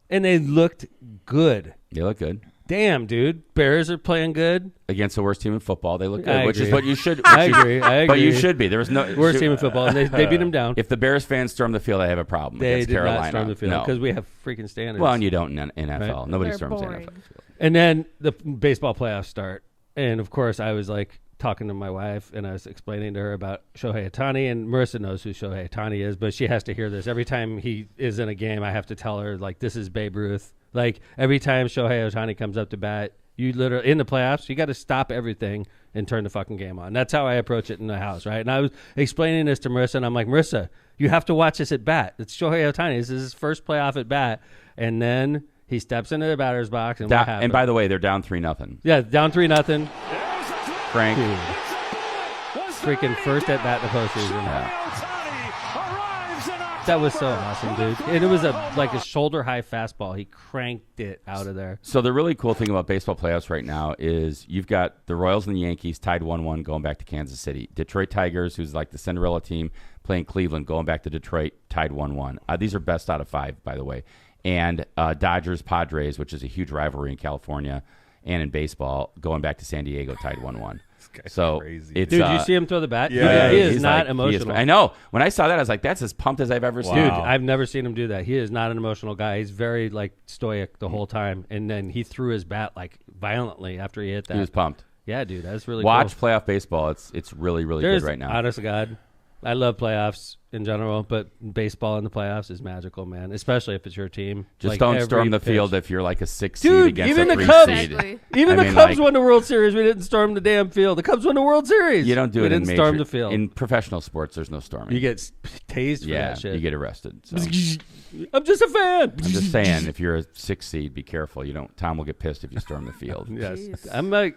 [SPEAKER 1] and they looked good.
[SPEAKER 2] They look good.
[SPEAKER 1] Damn, dude. Bears are playing good.
[SPEAKER 2] Against the worst team in football, they look good,
[SPEAKER 1] I
[SPEAKER 2] which is
[SPEAKER 1] agree.
[SPEAKER 2] what you should.
[SPEAKER 1] I agree.
[SPEAKER 2] But you should be. There was no
[SPEAKER 1] Worst team in football. And they beat them down.
[SPEAKER 2] If the Bears fans storm the field, I have a problem
[SPEAKER 1] They
[SPEAKER 2] against
[SPEAKER 1] did
[SPEAKER 2] Carolina.
[SPEAKER 1] not storm the field
[SPEAKER 2] No.
[SPEAKER 1] because we have freaking standards.
[SPEAKER 2] Well, and you don't in NFL.
[SPEAKER 1] Right.
[SPEAKER 2] Nobody
[SPEAKER 3] They're
[SPEAKER 2] storms the
[SPEAKER 3] boring.
[SPEAKER 2] NFL field.
[SPEAKER 1] And then the baseball playoffs start. And, of course, I was, like, talking to my wife, and I was explaining to her about Shohei Ohtani. And Marissa knows who Shohei Ohtani is, but she has to hear this. Every time he is in a game, I have to tell her, like, this is Babe Ruth. Like, every time Shohei Ohtani comes up to bat, you literally, in the playoffs, you got to stop everything and turn the fucking game on. That's how I approach it in the house, right? And I was explaining this to Marissa, and I'm like, Marissa, you have to watch this at bat. It's Shohei Ohtani. This is his first playoff at bat. And then he steps into the batter's box, and what happens?
[SPEAKER 2] And by the way, they're down 3-0.
[SPEAKER 1] Yeah, down 3-0.
[SPEAKER 2] Frank.
[SPEAKER 1] Dude. Freaking first at bat in the postseason. That was so awesome, dude. And it was like a shoulder high fastball. He cranked it out of there.
[SPEAKER 2] So the really cool thing about baseball playoffs right now is you've got the Royals and the Yankees tied 1-1 going back to Kansas City. Detroit Tigers, who's like the Cinderella team, playing Cleveland, going back to Detroit, tied 1-1. These are best out of 5, by the way. And Dodgers Padres, which is a huge rivalry in California and in baseball, going back to San Diego, tied 1-1. So
[SPEAKER 4] crazy.
[SPEAKER 2] it's
[SPEAKER 1] Dude, you see him throw the bat?
[SPEAKER 4] Yeah,
[SPEAKER 1] he is
[SPEAKER 2] he's
[SPEAKER 1] not
[SPEAKER 2] like-
[SPEAKER 1] emotional.
[SPEAKER 2] I know. When I saw that, I was like, that's as pumped as I've ever seen.
[SPEAKER 1] Dude,
[SPEAKER 4] Wow.
[SPEAKER 1] I've never seen him do that. He is not an emotional guy. He's very like stoic the whole time. And then he threw his bat like violently after he hit that.
[SPEAKER 2] He was pumped.
[SPEAKER 1] Yeah, dude, that's really
[SPEAKER 2] Watch
[SPEAKER 1] cool.
[SPEAKER 2] playoff baseball. It's really, really
[SPEAKER 1] There's,
[SPEAKER 2] good right now.
[SPEAKER 1] honest to God, I love playoffs in general, but baseball in the playoffs is magical, man. Especially if it's your team.
[SPEAKER 2] Just
[SPEAKER 1] Like,
[SPEAKER 2] don't
[SPEAKER 1] every
[SPEAKER 2] storm the
[SPEAKER 1] pitch.
[SPEAKER 2] field if you're like a 6
[SPEAKER 1] Dude,
[SPEAKER 2] seed against
[SPEAKER 1] even
[SPEAKER 2] a
[SPEAKER 1] the
[SPEAKER 2] 3
[SPEAKER 1] Cubs-
[SPEAKER 2] seed.
[SPEAKER 3] Exactly.
[SPEAKER 1] Even
[SPEAKER 2] I
[SPEAKER 1] the
[SPEAKER 2] mean,
[SPEAKER 1] Cubs
[SPEAKER 2] like-
[SPEAKER 1] won the World Series. We didn't storm the damn field. The Cubs won the World Series.
[SPEAKER 2] You don't do
[SPEAKER 1] we
[SPEAKER 2] it
[SPEAKER 1] didn't
[SPEAKER 2] in major,
[SPEAKER 1] storm the field.
[SPEAKER 2] in professional sports. There's no storming.
[SPEAKER 1] You get tased for
[SPEAKER 2] yeah,
[SPEAKER 1] that shit.
[SPEAKER 2] you get arrested. So.
[SPEAKER 1] I'm just a fan.
[SPEAKER 2] I'm just saying, if you're a 6 seed, be careful. You don't. Tom will get pissed if you storm the field.
[SPEAKER 1] Yes,
[SPEAKER 3] Jeez.
[SPEAKER 1] I'm like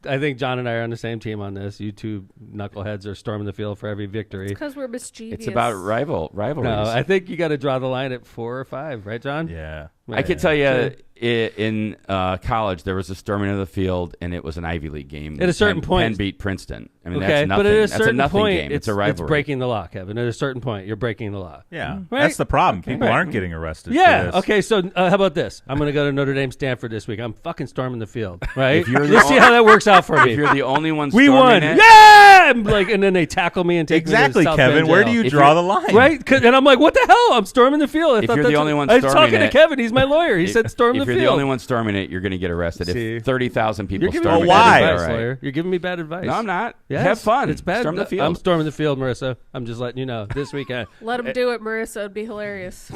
[SPEAKER 1] I think John and I are on the same team on this. You two knuckleheads are storming the field for every victory.
[SPEAKER 3] Because we're mischievous.
[SPEAKER 2] It's about rivalries.
[SPEAKER 1] No, I think you got to draw the line at 4 or 5, right, John?
[SPEAKER 4] Yeah.
[SPEAKER 2] I can tell you, in college, there was a storming of the field, and it was an Ivy League game.
[SPEAKER 1] At a certain point-
[SPEAKER 2] Penn beat Princeton. I mean,
[SPEAKER 1] Okay,
[SPEAKER 2] that's nothing.
[SPEAKER 1] but at a
[SPEAKER 2] That's a
[SPEAKER 1] certain
[SPEAKER 2] nothing
[SPEAKER 1] point,
[SPEAKER 2] game. It's a
[SPEAKER 1] It's
[SPEAKER 2] rivalry.
[SPEAKER 1] breaking the law, Kevin. At a certain point, you're breaking the law.
[SPEAKER 4] Yeah.
[SPEAKER 1] Right?
[SPEAKER 4] That's the problem. People
[SPEAKER 1] Right.
[SPEAKER 4] aren't getting arrested.
[SPEAKER 1] Yeah.
[SPEAKER 4] For this.
[SPEAKER 1] Okay. So how about this? I'm going to go to Notre Dame, Stanford this week. I'm fucking storming the field. Right.
[SPEAKER 2] If you're the
[SPEAKER 1] Let's see
[SPEAKER 2] on-
[SPEAKER 1] how that works out for me.
[SPEAKER 2] If you're the only one
[SPEAKER 1] We
[SPEAKER 2] storming
[SPEAKER 1] won.
[SPEAKER 2] it,
[SPEAKER 1] Yeah. I'm like, and then they tackle me and take
[SPEAKER 4] Exactly,
[SPEAKER 1] me to South
[SPEAKER 4] Kevin.
[SPEAKER 1] Bend
[SPEAKER 4] Where
[SPEAKER 1] jail.
[SPEAKER 4] do you
[SPEAKER 2] If
[SPEAKER 4] draw
[SPEAKER 2] you're-
[SPEAKER 4] the line?
[SPEAKER 1] Right. And I'm like, what the hell? I'm storming the field. I
[SPEAKER 2] If
[SPEAKER 1] thought
[SPEAKER 2] you're the
[SPEAKER 1] that's
[SPEAKER 2] only
[SPEAKER 1] what-
[SPEAKER 2] one
[SPEAKER 1] I was
[SPEAKER 2] storming
[SPEAKER 1] talking to
[SPEAKER 2] it-
[SPEAKER 1] Kevin. He's my lawyer. He said storm the
[SPEAKER 2] if
[SPEAKER 1] field.
[SPEAKER 2] you're the only one storming it, you're going to get arrested.
[SPEAKER 1] See?
[SPEAKER 2] If 30,000 people
[SPEAKER 1] You're giving
[SPEAKER 2] storm
[SPEAKER 1] me
[SPEAKER 2] it,
[SPEAKER 1] bad
[SPEAKER 4] why?
[SPEAKER 2] it's
[SPEAKER 1] advice,
[SPEAKER 2] all right.
[SPEAKER 1] lawyer. You're giving me bad advice.
[SPEAKER 2] No, I'm not.
[SPEAKER 1] Yes.
[SPEAKER 2] Have fun.
[SPEAKER 1] It's bad.
[SPEAKER 2] Storm the field.
[SPEAKER 1] I'm storming the field, Marissa. I'm just letting you know. This weekend.
[SPEAKER 3] Let him do it, Marissa. It'd be hilarious.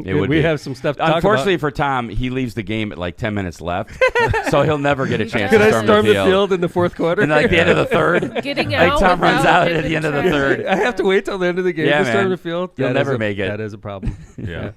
[SPEAKER 2] It would
[SPEAKER 1] we
[SPEAKER 2] be.
[SPEAKER 1] have some stuff to talk
[SPEAKER 2] Unfortunately
[SPEAKER 1] about.
[SPEAKER 2] for Tom, he leaves the game at like 10 minutes left, so he'll never get a chance
[SPEAKER 1] Could
[SPEAKER 2] to
[SPEAKER 1] I
[SPEAKER 2] storm
[SPEAKER 1] storm
[SPEAKER 2] the
[SPEAKER 1] the
[SPEAKER 2] field.
[SPEAKER 1] field in the fourth quarter?
[SPEAKER 2] And like the end of the third,
[SPEAKER 3] Getting
[SPEAKER 2] like
[SPEAKER 3] out.
[SPEAKER 2] Tom runs
[SPEAKER 3] without
[SPEAKER 2] out at the end of the
[SPEAKER 3] hitting
[SPEAKER 2] third.
[SPEAKER 3] traffic.
[SPEAKER 1] I have to wait till the end of the game
[SPEAKER 2] Yeah,
[SPEAKER 1] to storm
[SPEAKER 2] man.
[SPEAKER 1] the field.
[SPEAKER 2] You'll
[SPEAKER 1] That
[SPEAKER 2] never
[SPEAKER 1] is a-
[SPEAKER 2] make it.
[SPEAKER 1] That is a problem.
[SPEAKER 4] Yeah.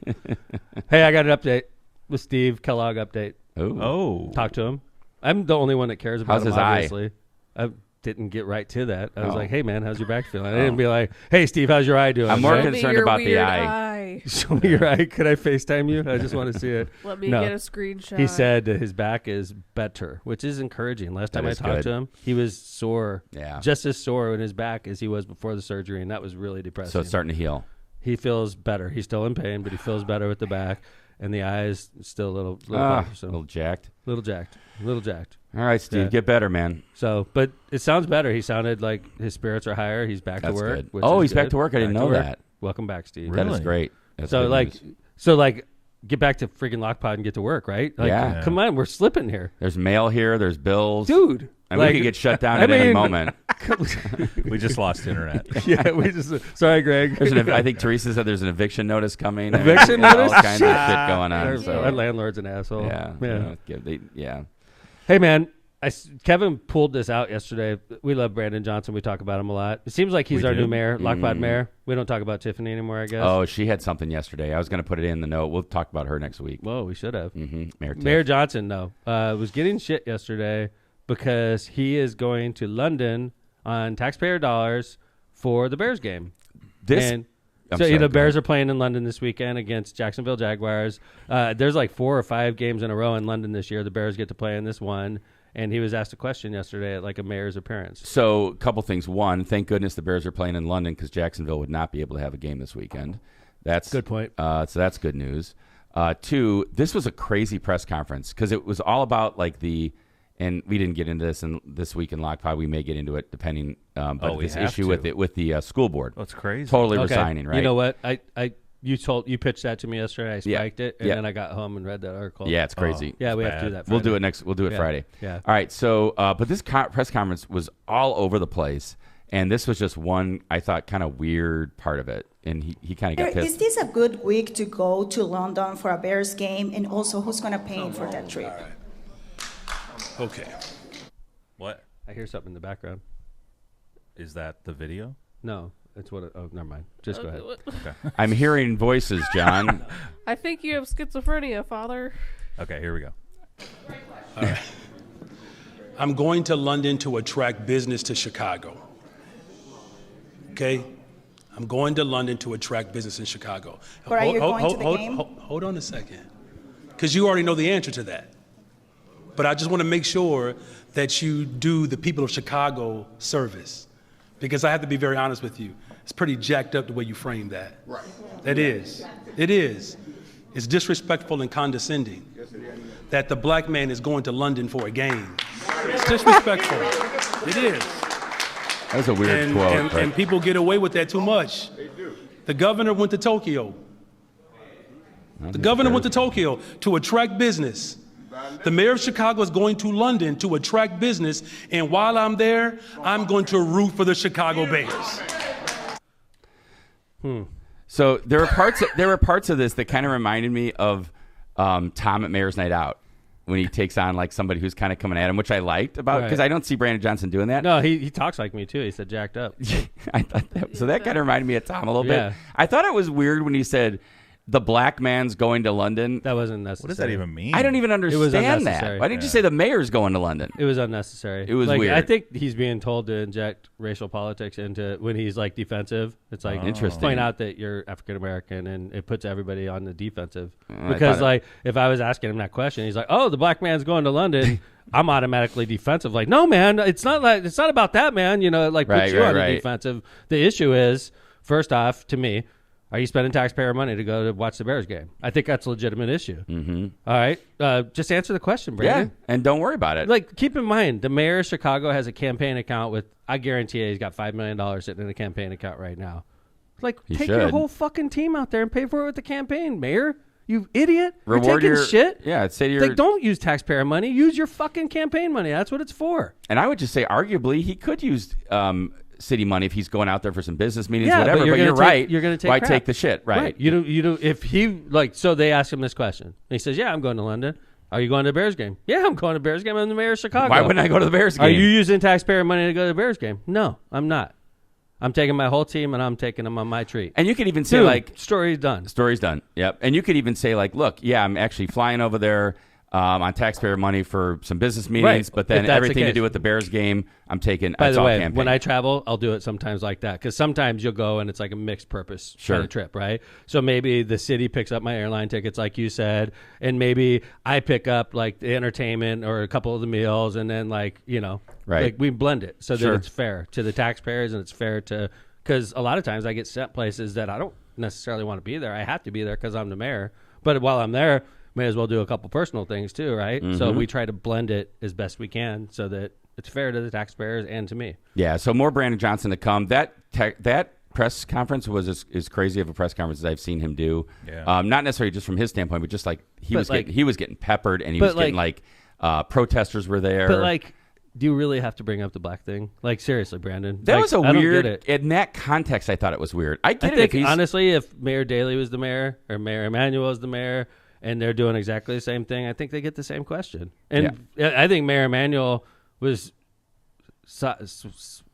[SPEAKER 1] Hey, I got an update with Steve Kellogg update.
[SPEAKER 2] Ooh.
[SPEAKER 4] Oh.
[SPEAKER 1] Talk to him. I'm the only one that cares about
[SPEAKER 2] How's
[SPEAKER 1] him,
[SPEAKER 2] his eye?
[SPEAKER 1] obviously. I didn't get right to that. I was
[SPEAKER 2] Oh.
[SPEAKER 1] like, hey, man, how's your back feeling? I didn't be like, hey, Steve, how's your eye doing?
[SPEAKER 2] I'm more
[SPEAKER 1] Right?
[SPEAKER 3] Show me
[SPEAKER 2] concerned
[SPEAKER 3] your
[SPEAKER 2] about the
[SPEAKER 3] weird
[SPEAKER 2] eye.
[SPEAKER 1] Show me your eye. Could I FaceTime you? I just want to see it.
[SPEAKER 3] Let me
[SPEAKER 1] No.
[SPEAKER 3] get a screenshot.
[SPEAKER 1] He said that his back is better, which is encouraging. Last time
[SPEAKER 2] That
[SPEAKER 1] I
[SPEAKER 2] is
[SPEAKER 1] talked
[SPEAKER 2] good.
[SPEAKER 1] to him, he was sore.
[SPEAKER 2] Yeah.
[SPEAKER 1] Just as sore in his back as he was before the surgery, and that was really depressing.
[SPEAKER 2] So it's starting to heal.
[SPEAKER 1] He feels better. He's still in pain, but he feels better with the back. and the eyes still a little
[SPEAKER 2] little jacked.
[SPEAKER 1] little jacked.
[SPEAKER 2] All right, Steve,
[SPEAKER 1] Yeah.
[SPEAKER 2] get better, man.
[SPEAKER 1] So, but it sounds better. He sounded like his spirits are higher. He's back
[SPEAKER 2] That's
[SPEAKER 1] to work.
[SPEAKER 2] good.
[SPEAKER 1] which
[SPEAKER 2] Oh,
[SPEAKER 1] is
[SPEAKER 2] he's back
[SPEAKER 1] good.
[SPEAKER 2] to work. I didn't
[SPEAKER 1] Back to
[SPEAKER 2] know
[SPEAKER 1] work.
[SPEAKER 2] that.
[SPEAKER 1] Welcome back, Steve.
[SPEAKER 2] That is
[SPEAKER 4] Really?
[SPEAKER 2] great. That's
[SPEAKER 1] So
[SPEAKER 2] good
[SPEAKER 1] like,
[SPEAKER 2] news.
[SPEAKER 1] get back to freaking Lockpod and get to work, right? Like,
[SPEAKER 2] Yeah.
[SPEAKER 1] come on, we're slipping here,
[SPEAKER 2] There's mail here. There's bills.
[SPEAKER 1] dude.
[SPEAKER 2] And
[SPEAKER 1] like,
[SPEAKER 2] we could get shut down
[SPEAKER 1] I
[SPEAKER 2] at any
[SPEAKER 1] mean-
[SPEAKER 2] moment.
[SPEAKER 4] We just lost internet.
[SPEAKER 1] yeah, we just sorry, Greg.
[SPEAKER 2] I think Teresa said there's an eviction notice coming.
[SPEAKER 1] Eviction
[SPEAKER 2] There's
[SPEAKER 1] notice?
[SPEAKER 2] all kinds of
[SPEAKER 1] Shit.
[SPEAKER 2] shit going on.
[SPEAKER 1] Our,
[SPEAKER 2] So.
[SPEAKER 1] our landlord's an asshole.
[SPEAKER 2] Yeah.
[SPEAKER 1] Hey, man. Kevin pulled this out yesterday. We love Brandon Johnson. We talk about him a lot. It seems like he's
[SPEAKER 4] We
[SPEAKER 1] our
[SPEAKER 4] do?
[SPEAKER 1] new mayor, Lockpod
[SPEAKER 2] Mm.
[SPEAKER 1] mayor. We don't talk about Tiffany anymore, I guess.
[SPEAKER 2] Oh, she had something yesterday. I was going to put it in the note. We'll talk about her next week.
[SPEAKER 1] Whoa, we should have.
[SPEAKER 2] Mayor Tiff.
[SPEAKER 1] Mayor Johnson, though, was getting shit yesterday because he is going to London on taxpayer dollars for the Bears game.
[SPEAKER 2] This.
[SPEAKER 1] And
[SPEAKER 2] I'm
[SPEAKER 1] so
[SPEAKER 2] sorry,
[SPEAKER 1] the
[SPEAKER 2] go
[SPEAKER 1] Bears
[SPEAKER 2] ahead.
[SPEAKER 1] are playing in London this weekend against Jacksonville Jaguars. There's like 4 or 5 games in a row in London this year. The Bears get to play in this one. And he was asked a question yesterday at like a mayor's appearance.
[SPEAKER 2] So, a couple things. One, thank goodness the Bears are playing in London because Jacksonville would not be able to have a game this weekend. That's
[SPEAKER 1] Good point.
[SPEAKER 2] So that's good news. 2, this was a crazy press conference because it was all about like and we didn't get into this this week in Lockpod. We may get into it depending. But
[SPEAKER 4] we
[SPEAKER 2] this
[SPEAKER 4] have
[SPEAKER 2] issue
[SPEAKER 4] to.
[SPEAKER 2] with the school board,
[SPEAKER 4] That's crazy.
[SPEAKER 2] totally
[SPEAKER 1] Okay.
[SPEAKER 2] resigning, right?
[SPEAKER 1] You know what? You pitched that to me yesterday. I spiked it, and
[SPEAKER 2] Yeah.
[SPEAKER 1] then I got home and read that article.
[SPEAKER 2] Yeah, it's crazy.
[SPEAKER 1] Yeah, we
[SPEAKER 4] It's
[SPEAKER 1] have to do
[SPEAKER 4] bad.
[SPEAKER 1] that.
[SPEAKER 2] We'll do
[SPEAKER 1] Friday.
[SPEAKER 2] it next. We'll do it
[SPEAKER 1] Yeah.
[SPEAKER 2] Friday.
[SPEAKER 1] Yeah.
[SPEAKER 2] All right. So, but this press conference was all over the place, and this was just one I thought kind of weird part of it, and he kind of got
[SPEAKER 5] Is
[SPEAKER 2] pissed.
[SPEAKER 5] this a good week to go to London for a Bears game? And also, who's going to pay for that trip?
[SPEAKER 6] Okay.
[SPEAKER 4] What
[SPEAKER 1] I hear something in the background.
[SPEAKER 4] is that? The video?
[SPEAKER 1] No, it's what. Oh, never mind. Just go ahead.
[SPEAKER 2] I'm hearing voices, John.
[SPEAKER 3] I think you have schizophrenia, Father.
[SPEAKER 4] Okay, here we go.
[SPEAKER 6] I'm going to London to attract business to Chicago. Okay? I'm going to London to attract business in Chicago.
[SPEAKER 5] But are you going to the game?
[SPEAKER 6] Hold on a second. Because you already know the answer to that. But I just want to make sure that you do the people of Chicago service. Because I have to be very honest with you. It's pretty jacked up the way you frame that. Right. It is. It's disrespectful and condescending that the black man is going to London for a game. It's disrespectful. It is.
[SPEAKER 2] That was a weird quote.
[SPEAKER 6] And people get away with that too much. They do. The governor went to Tokyo. The governor went to Tokyo to attract business. The mayor of Chicago is going to London to attract business, and while I'm there, I'm going to root for the Chicago Bears.
[SPEAKER 2] So there were parts of this that kind of reminded me of Tom at Mayor's Night Out when he takes on like somebody who's kind of coming at him, which I liked about because
[SPEAKER 1] Right.
[SPEAKER 2] I don't see Brandon Johnson doing that.
[SPEAKER 1] No, he talks like me too. He said jacked up.
[SPEAKER 2] I thought that kind of reminded me of Tom a little
[SPEAKER 1] Yeah.
[SPEAKER 2] bit. I thought it was weird when he said the black man's going to London.
[SPEAKER 1] That wasn't necessary.
[SPEAKER 4] What does that even mean?
[SPEAKER 2] I don't even
[SPEAKER 1] was
[SPEAKER 2] understand that.
[SPEAKER 1] unnecessary.
[SPEAKER 2] Why didn't you say the mayor's going to London?
[SPEAKER 1] It was unnecessary.
[SPEAKER 2] It was
[SPEAKER 1] like,
[SPEAKER 2] weird.
[SPEAKER 1] I think he's being told to inject racial politics into when he's like defensive. It's like
[SPEAKER 2] Interesting.
[SPEAKER 1] point out that you're African American, and it puts everybody on the defensive.
[SPEAKER 2] I
[SPEAKER 1] Because
[SPEAKER 2] thought it-
[SPEAKER 1] like if I was asking him that question, he's like, "Oh, the black man's going to London." I'm automatically defensive. Like, no, man, it's not about that, man. You know, it like puts
[SPEAKER 2] Right,
[SPEAKER 1] you on
[SPEAKER 2] right.
[SPEAKER 1] the defensive. The issue is, first off, to me, are you spending taxpayer money to go to watch the Bears game? I think that's a legitimate issue. Mm-hmm. All right, just answer the question, Brandon.
[SPEAKER 2] Yeah, and don't worry about it.
[SPEAKER 1] Like, keep in mind, the mayor of Chicago has a campaign account with, I guarantee you, he's got $5 million sitting in a campaign account right now. Like,
[SPEAKER 2] He
[SPEAKER 1] take your
[SPEAKER 2] should.
[SPEAKER 1] whole fucking team out there and pay for it with the campaign, mayor. You idiot.
[SPEAKER 2] Reward
[SPEAKER 1] You're taking
[SPEAKER 2] your-
[SPEAKER 1] shit.
[SPEAKER 2] yeah, say to your-
[SPEAKER 1] Like, don't use taxpayer money. Use your fucking campaign money. That's what it's for.
[SPEAKER 2] And I would just say, arguably, he could use city money if he's going out there for some business meetings,
[SPEAKER 1] Yeah,
[SPEAKER 2] whatever.
[SPEAKER 1] but you're
[SPEAKER 2] But you're
[SPEAKER 1] gonna take-
[SPEAKER 2] right.
[SPEAKER 1] you're gonna take
[SPEAKER 2] Why
[SPEAKER 1] crap.
[SPEAKER 2] take the shit? Right.
[SPEAKER 1] You do. If he, like, so they ask him this question. And he says, yeah, I'm going to London. Are you going to the Bears game? Yeah, I'm going to the Bears game. I'm the mayor of Chicago.
[SPEAKER 2] Why wouldn't I go to the Bears game?
[SPEAKER 1] Are you using taxpayer money to go to the Bears game? No, I'm not. I'm taking my whole team and I'm taking them on my treat.
[SPEAKER 2] And you could even say,
[SPEAKER 1] Dude,
[SPEAKER 2] like,
[SPEAKER 1] story's done.
[SPEAKER 2] story's done. Yep. And you could even say, like, look, yeah, I'm actually flying over there on taxpayer money for some business meetings,
[SPEAKER 1] Right.
[SPEAKER 2] but then
[SPEAKER 1] If that's the
[SPEAKER 2] everything to
[SPEAKER 1] case.
[SPEAKER 2] do with the Bears game, I'm taking.
[SPEAKER 1] By
[SPEAKER 2] it's
[SPEAKER 1] the
[SPEAKER 2] all
[SPEAKER 1] way,
[SPEAKER 2] campaign.
[SPEAKER 1] when I travel, I'll do it sometimes like that because sometimes you'll go and it's like a mixed purpose
[SPEAKER 2] Sure.
[SPEAKER 1] kind of trip, right? So maybe the city picks up my airline tickets, like you said, and maybe I pick up like the entertainment or a couple of the meals, and then like
[SPEAKER 2] Right.
[SPEAKER 1] like we blend it so
[SPEAKER 2] Sure.
[SPEAKER 1] that it's fair to the taxpayers and it's fair to because a lot of times I get sent places that I don't necessarily want to be there. I have to be there because I'm the mayor. But while I'm there, may as well do a couple personal things too, right?
[SPEAKER 2] Mm-hmm.
[SPEAKER 1] So we try to blend it as best we can so that it's fair to the taxpayers and to me.
[SPEAKER 2] Yeah, so more Brandon Johnson to come. That press conference was as crazy of a press conference as I've seen him do.
[SPEAKER 4] Yeah.
[SPEAKER 2] Not necessarily just from his standpoint, but just like he was getting peppered, and he
[SPEAKER 1] but
[SPEAKER 2] was getting protesters were there.
[SPEAKER 1] But like, do you really have to bring up the black thing? Like, seriously, Brandon.
[SPEAKER 2] That
[SPEAKER 1] like,
[SPEAKER 2] was a
[SPEAKER 1] I
[SPEAKER 2] weird.
[SPEAKER 1] Don't get it.
[SPEAKER 2] In that context, I thought it was weird. I
[SPEAKER 1] think honestly, if Mayor Daley was the mayor or Mayor Emanuel was the mayor, and they're doing exactly the same thing, I think they get the same question. And I think Mayor Emanuel was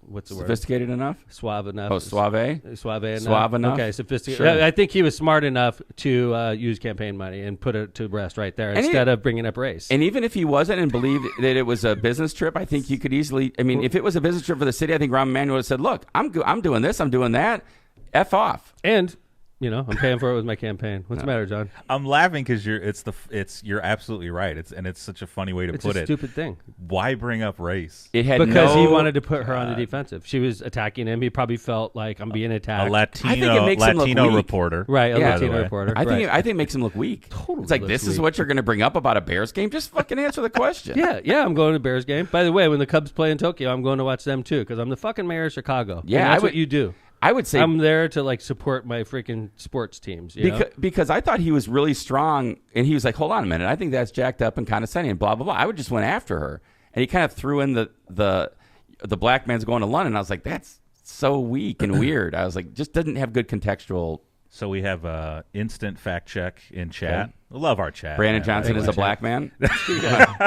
[SPEAKER 1] what's the word?
[SPEAKER 2] Sophisticated enough?
[SPEAKER 1] Suave enough.
[SPEAKER 2] Oh, suave?
[SPEAKER 1] Suave enough.
[SPEAKER 2] Suave enough?
[SPEAKER 1] Okay, sophisticated.
[SPEAKER 2] Sure.
[SPEAKER 1] I think he was smart enough to use campaign money and put it to rest right there instead of bringing up race.
[SPEAKER 2] And even if he wasn't and believed that it was a business trip, I think you could easily, if it was a business trip for the city, I think Rahm Emanuel said, look, I'm doing this, I'm doing that, F off.
[SPEAKER 1] And I'm paying for it with my campaign. What's the matter, John?
[SPEAKER 4] I'm laughing because you're absolutely right. It's such a funny way to put it.
[SPEAKER 1] It's a stupid thing.
[SPEAKER 4] Why bring up race?
[SPEAKER 1] Because he wanted to put her on the defensive. She was attacking him. He probably felt like I'm being attacked.
[SPEAKER 4] A Latino reporter,
[SPEAKER 1] right? A Latino reporter.
[SPEAKER 2] I think it makes him look weak.
[SPEAKER 1] Totally,
[SPEAKER 2] it's like this is what you're going to bring up about a Bears game. Just fucking answer the question.
[SPEAKER 1] Yeah. I'm going to the Bears game. By the way, when the Cubs play in Tokyo, I'm going to watch them too because I'm the fucking mayor of Chicago.
[SPEAKER 2] Yeah,
[SPEAKER 1] and that's what you do.
[SPEAKER 2] I would say
[SPEAKER 1] I'm there to support my freaking sports teams.
[SPEAKER 2] Because I thought he was really strong, and he was like, "Hold on a minute, I think that's jacked up and condescending." And blah blah blah. I would just went after her, and he kind of threw in the black man's going to London. I was like, that's so weak and weird. I was like, just didn't have good contextual.
[SPEAKER 4] So we have instant fact check in chat. Okay. Love our chat.
[SPEAKER 2] Brandon Johnson is a black man.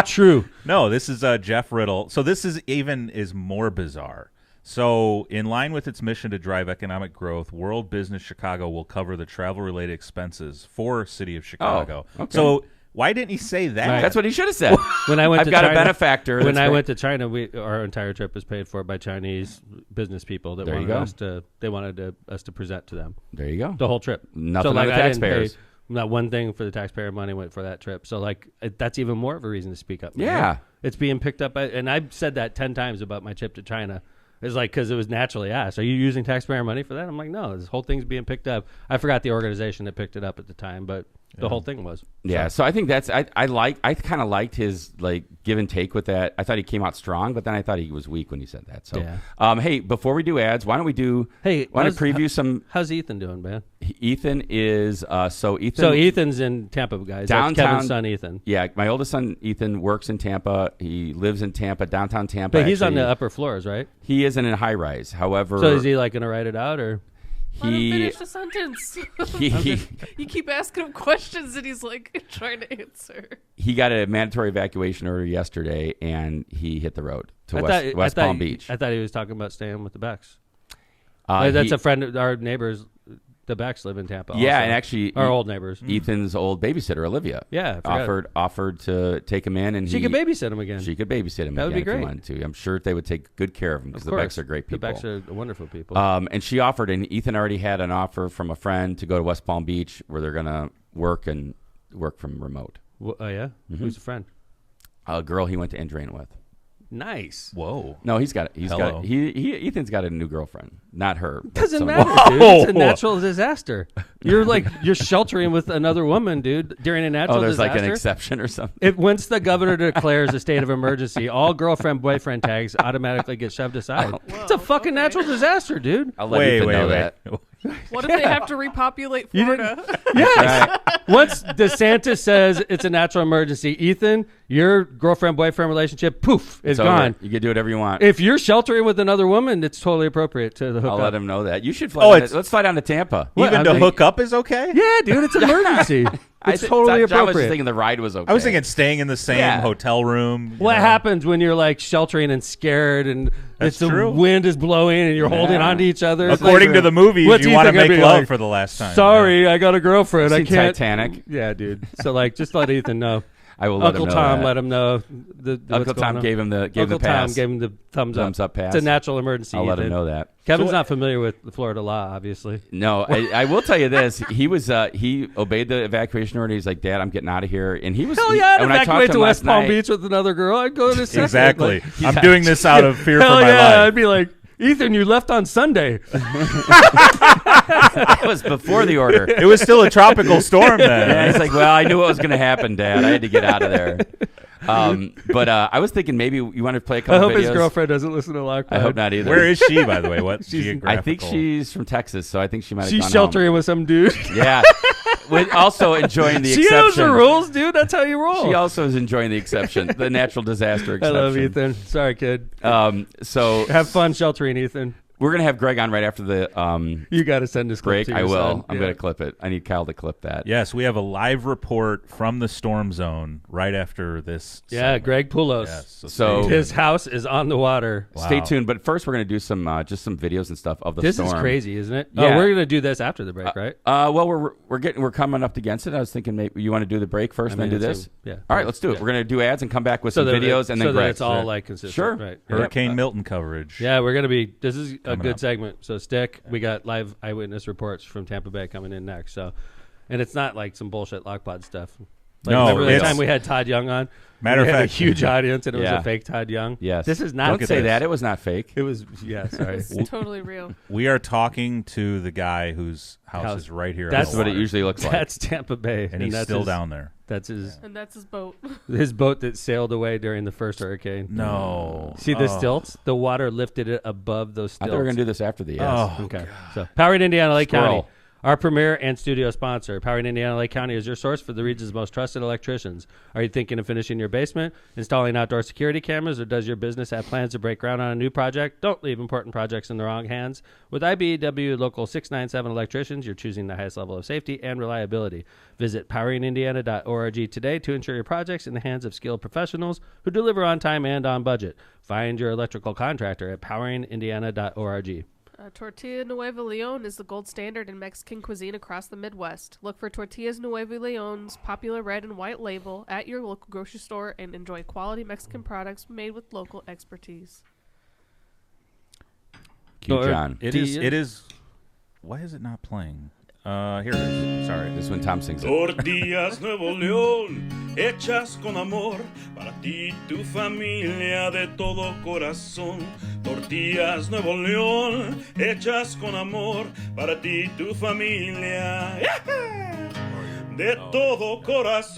[SPEAKER 1] True.
[SPEAKER 4] No, this is Jeff Riddle. So this is more bizarre. So, in line with its mission to drive economic growth, World Business Chicago will cover the travel-related expenses for City of Chicago.
[SPEAKER 2] Oh, okay.
[SPEAKER 4] So, why didn't he say that?
[SPEAKER 2] Right. That's what he should have said.
[SPEAKER 1] When I went
[SPEAKER 2] I've
[SPEAKER 1] to
[SPEAKER 2] got
[SPEAKER 1] China,
[SPEAKER 2] a benefactor.
[SPEAKER 1] When I went to China, our entire trip was paid for by Chinese business people that wanted us to present to them.
[SPEAKER 2] There you go.
[SPEAKER 1] The whole trip.
[SPEAKER 2] Nothing on the taxpayers.
[SPEAKER 1] Not one thing for the taxpayer money went for that trip. So that's even more of a reason to speak up.
[SPEAKER 2] Yeah.
[SPEAKER 1] Right? It's being picked up and I've said that 10 times about my trip to China. It's because it was naturally asked. Are you using taxpayer money for that? I'm like, no, this whole thing's being picked up. I forgot the organization that picked it up at the time, but the whole thing was.
[SPEAKER 2] Yeah, so I think that's I kind of liked his give and take with that. I thought he came out strong, but then I thought he was weak when he said that. So, hey, before we do ads, why don't we preview some?
[SPEAKER 1] How's Ethan doing, man?
[SPEAKER 2] Ethan is So
[SPEAKER 1] Ethan's in Tampa, guys.
[SPEAKER 2] Downtown,
[SPEAKER 1] that's Kevin's son, Ethan.
[SPEAKER 2] Yeah, my oldest son, Ethan, works in Tampa. He lives in Tampa, downtown Tampa.
[SPEAKER 1] But he's on the upper floors, right?
[SPEAKER 2] He isn't in a high rise. However,
[SPEAKER 1] so is he going to write it out or?
[SPEAKER 3] Let him finish the sentence. You keep asking him questions and he's trying to answer.
[SPEAKER 2] He got a mandatory evacuation order yesterday, and he hit the road to West Palm Beach.
[SPEAKER 1] I thought he was talking about staying with the Becks. That's a friend of our neighbors. The Becks live in Tampa.
[SPEAKER 2] Yeah,
[SPEAKER 1] also.
[SPEAKER 2] and actually,
[SPEAKER 1] our old neighbors.
[SPEAKER 2] Ethan's old babysitter, Olivia.
[SPEAKER 1] Yeah,
[SPEAKER 2] offered to take him in, and
[SPEAKER 1] she could babysit him again.
[SPEAKER 2] She could babysit him.
[SPEAKER 1] That would be great.
[SPEAKER 2] If he wanted to. I'm sure they would take good care of him because the Becks are great people.
[SPEAKER 1] The Becks are wonderful people.
[SPEAKER 2] And she offered, and Ethan already had an offer from a friend to go to West Palm Beach, where they're gonna work from remote.
[SPEAKER 1] Oh yeah, Who's the friend?
[SPEAKER 2] A girl he went to Endrain with.
[SPEAKER 1] Nice.
[SPEAKER 4] Whoa.
[SPEAKER 2] No, Ethan's got a new girlfriend, not her.
[SPEAKER 1] Doesn't matter, dude. It's a natural disaster. You're sheltering with another woman, dude, during a natural disaster.
[SPEAKER 2] There's an exception or something.
[SPEAKER 1] Once the governor declares a state of emergency, all girlfriend boyfriend tags automatically get shoved aside. It's a fucking natural disaster, dude.
[SPEAKER 2] I'll let Ethan know that.
[SPEAKER 3] What if they have to repopulate Florida?
[SPEAKER 1] Yes. Right. Once DeSantis says it's a natural emergency, Ethan, your girlfriend-boyfriend relationship, poof, is gone.
[SPEAKER 2] You can do whatever you want.
[SPEAKER 1] If you're sheltering with another woman, it's totally appropriate to the hook up.
[SPEAKER 2] I'll let him know that. You should fly. Let's fly down to Tampa.
[SPEAKER 4] Even to hook up is okay?
[SPEAKER 1] Yeah, dude, it's an emergency. It's totally appropriate.
[SPEAKER 2] I was just thinking the ride was okay.
[SPEAKER 4] I was thinking staying in the same hotel room.
[SPEAKER 1] What happens when you're sheltering and scared and the wind is blowing and you're holding on to each other?
[SPEAKER 4] According to the movies, you want to make love for the last time.
[SPEAKER 1] Sorry, I got a girlfriend. I can't.
[SPEAKER 2] Titanic.
[SPEAKER 1] Yeah, dude. So just let Ethan know.
[SPEAKER 2] I will let
[SPEAKER 1] Uncle
[SPEAKER 2] him know
[SPEAKER 1] Tom
[SPEAKER 2] that.
[SPEAKER 1] let him know.
[SPEAKER 2] Uncle Tom gave him the pass.
[SPEAKER 1] Tom gave him the thumbs up
[SPEAKER 2] pass.
[SPEAKER 1] It's a natural emergency.
[SPEAKER 2] I'll let
[SPEAKER 1] Ethan.
[SPEAKER 2] him know that.
[SPEAKER 1] Kevin's not familiar with the Florida law, obviously.
[SPEAKER 2] No, I will tell you this. He obeyed the evacuation order. He's like, Dad, I'm getting out of here. And he was
[SPEAKER 1] Hell yeah, I'd evacuate to West Palm Beach with another girl. I'd go to
[SPEAKER 4] exactly. I'm doing this out of fear for my life.
[SPEAKER 1] I'd be like, Ethan, you left on Sunday.
[SPEAKER 2] That was before the order.
[SPEAKER 4] It was still a tropical storm then.
[SPEAKER 2] Yeah, he's like, well, I knew what was going to happen, Dad. I had to get out of there. But I was thinking maybe you want to play a couple
[SPEAKER 1] I hope
[SPEAKER 2] videos.
[SPEAKER 1] his girrment doesn't listen to Lockpod.
[SPEAKER 2] I hope not either.
[SPEAKER 4] Where is she, by the way? What
[SPEAKER 2] I
[SPEAKER 4] geographical?
[SPEAKER 2] think she's from Texas, so I think she might have
[SPEAKER 1] She's
[SPEAKER 2] gone
[SPEAKER 1] sheltering with some dude.
[SPEAKER 2] home. Yeah. With also enjoying the
[SPEAKER 1] She
[SPEAKER 2] exception.
[SPEAKER 1] knows the rules, dude. That's how you roll.
[SPEAKER 2] She also is enjoying the exception, the natural disaster
[SPEAKER 1] I
[SPEAKER 2] exception.
[SPEAKER 1] love Ethan. Sorry, kid.
[SPEAKER 2] So
[SPEAKER 1] Have fun sheltering, Ethan.
[SPEAKER 2] we're going to have Greg on right after the
[SPEAKER 1] You got to send this clip
[SPEAKER 2] break.
[SPEAKER 1] to
[SPEAKER 2] I
[SPEAKER 1] your
[SPEAKER 2] will.
[SPEAKER 1] son.
[SPEAKER 2] I'm
[SPEAKER 1] Yeah.
[SPEAKER 2] going to clip it. I need Kyle to clip that.
[SPEAKER 4] Yes, we have a live report from the storm zone right after this.
[SPEAKER 1] Yeah,
[SPEAKER 4] segment.
[SPEAKER 1] Greg Poulos.
[SPEAKER 4] Yes,
[SPEAKER 2] So-
[SPEAKER 1] His house is on the water.
[SPEAKER 4] Wow.
[SPEAKER 2] Stay tuned. But first, we're going to do some just some videos and stuff of the
[SPEAKER 1] This
[SPEAKER 2] storm.
[SPEAKER 1] is crazy, isn't it?
[SPEAKER 2] Yeah.
[SPEAKER 1] Oh, we're gonna do this after the break, right?
[SPEAKER 2] Well, we're coming up against it. I was thinking maybe you want to do the break first, and then do
[SPEAKER 1] it's
[SPEAKER 2] this.
[SPEAKER 1] yeah.
[SPEAKER 2] All right, let's do it.
[SPEAKER 1] Yeah.
[SPEAKER 2] We're going to do ads and come back with
[SPEAKER 1] So
[SPEAKER 2] some
[SPEAKER 1] that
[SPEAKER 2] videos, and then
[SPEAKER 1] so
[SPEAKER 2] Greg.
[SPEAKER 1] that it's all like consistent.
[SPEAKER 2] Sure.
[SPEAKER 1] Right.
[SPEAKER 4] Hurricane Milton coverage.
[SPEAKER 1] Yeah, we're gonna be. This is a
[SPEAKER 4] Coming
[SPEAKER 1] good
[SPEAKER 4] up.
[SPEAKER 1] segment. So stick. We got live eyewitness reports from Tampa Bay coming in next. So, and it's not like some bullshit Lockpod stuff. Like,
[SPEAKER 4] No,
[SPEAKER 1] remember the
[SPEAKER 4] it's-
[SPEAKER 1] time we had Todd Young on?
[SPEAKER 4] Matter
[SPEAKER 1] we
[SPEAKER 4] of
[SPEAKER 1] had
[SPEAKER 4] fact-
[SPEAKER 1] a huge audience, and it was
[SPEAKER 2] Yeah.
[SPEAKER 1] a fake Todd Young.
[SPEAKER 2] Yes.
[SPEAKER 1] This is not.
[SPEAKER 2] Don't say
[SPEAKER 4] this.
[SPEAKER 2] that. It was not fake.
[SPEAKER 1] It was. Yeah. Sorry.
[SPEAKER 3] It's totally real.
[SPEAKER 4] We are talking to the guy whose house
[SPEAKER 1] House.
[SPEAKER 4] is right here.
[SPEAKER 1] That's
[SPEAKER 4] on the
[SPEAKER 2] what it
[SPEAKER 4] water.
[SPEAKER 2] usually looks like.
[SPEAKER 1] That's Tampa Bay,
[SPEAKER 4] and he's
[SPEAKER 1] that's
[SPEAKER 4] still
[SPEAKER 1] his,
[SPEAKER 4] down there.
[SPEAKER 1] That's his
[SPEAKER 3] And that's his boat.
[SPEAKER 1] his boat that sailed away during the first hurricane.
[SPEAKER 4] No.
[SPEAKER 1] See the
[SPEAKER 4] Oh.
[SPEAKER 1] stilts? The water lifted it above those
[SPEAKER 2] I
[SPEAKER 1] stilts.
[SPEAKER 2] thought we were going to do this after the yes.
[SPEAKER 4] Oh,
[SPEAKER 1] Okay. So, Powering Indiana Lake
[SPEAKER 2] Squirrel.
[SPEAKER 1] County, our premier and studio sponsor. Powering Indiana Lake County is your source for the region's most trusted electricians. Are you thinking of finishing your basement, installing outdoor security cameras, or does your business have plans to break ground on a new project? Don't leave important projects in the wrong hands. With IBEW Local 697 electricians, you're choosing the highest level of safety and reliability. Visit poweringindiana.org today to ensure your projects in the hands of skilled professionals who deliver on time and on budget. Find your electrical contractor at poweringindiana.org.
[SPEAKER 3] Tortilla Nueva Leon is the gold standard in Mexican cuisine across the Midwest. Look for Tortillas Nueva Leon's popular red and white label at your local grocery store and enjoy quality Mexican products made with local expertise.
[SPEAKER 2] Cue John.
[SPEAKER 4] It is. Why is it not playing? Here it is. Sorry.
[SPEAKER 2] This is when Tom sings it.
[SPEAKER 7] Tortillas Nuevo León, hechas con amor, para ti y tu familia de todo corazón. Tortillas Nuevo León, hechas con amor, para ti y tu familia de todo corazón.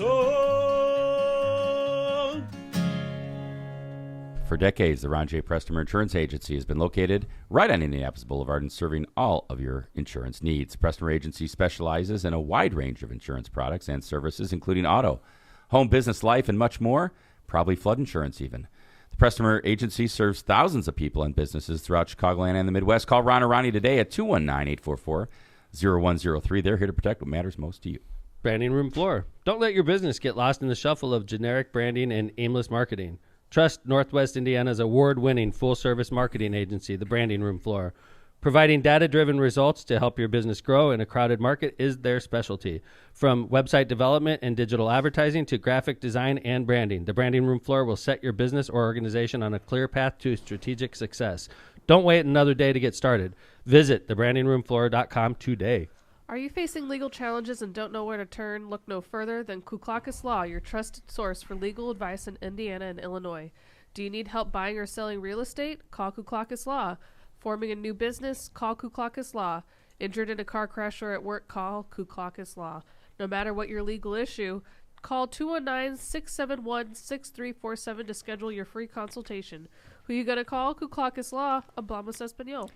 [SPEAKER 2] For decades, the Ron J. Prestmer Insurance Agency has been located right on Indianapolis Boulevard and serving all of your insurance needs. Prestmer Agency specializes in a wide range of insurance products and services, including auto, home, business, life, and much more, probably flood insurance even. The Prestmer Agency serves thousands of people and businesses throughout Chicagoland and the Midwest. Call Ron or Ronnie today at 219-844-0103. They're here to protect what matters most to you.
[SPEAKER 1] Branding room floor. Don't let your business get lost in the shuffle of generic branding and aimless marketing. Trust Northwest Indiana's award-winning full-service marketing agency, the Branding Room Floor. Providing data-driven results to help your business grow in a crowded market is their specialty. From website development and digital advertising to graphic design and branding, the Branding Room Floor will set your business or organization on a clear path to strategic success. Don't wait another day to get started. Visit thebrandingroomfloor.com today.
[SPEAKER 3] Are you facing legal challenges and don't know where to turn? Look no further than Kuklakis Law, your trusted source for legal advice in Indiana and Illinois. Do you need help buying or selling real estate? Call Kuklakis Law. Forming a new business? Call Kuklakis Law. Injured in a car crash or at work? Call Kuklakis Law. No matter what your legal issue, call 219-671-6347 to schedule your free consultation. Who you gonna call? Kuklakis Law. Hablamos Español.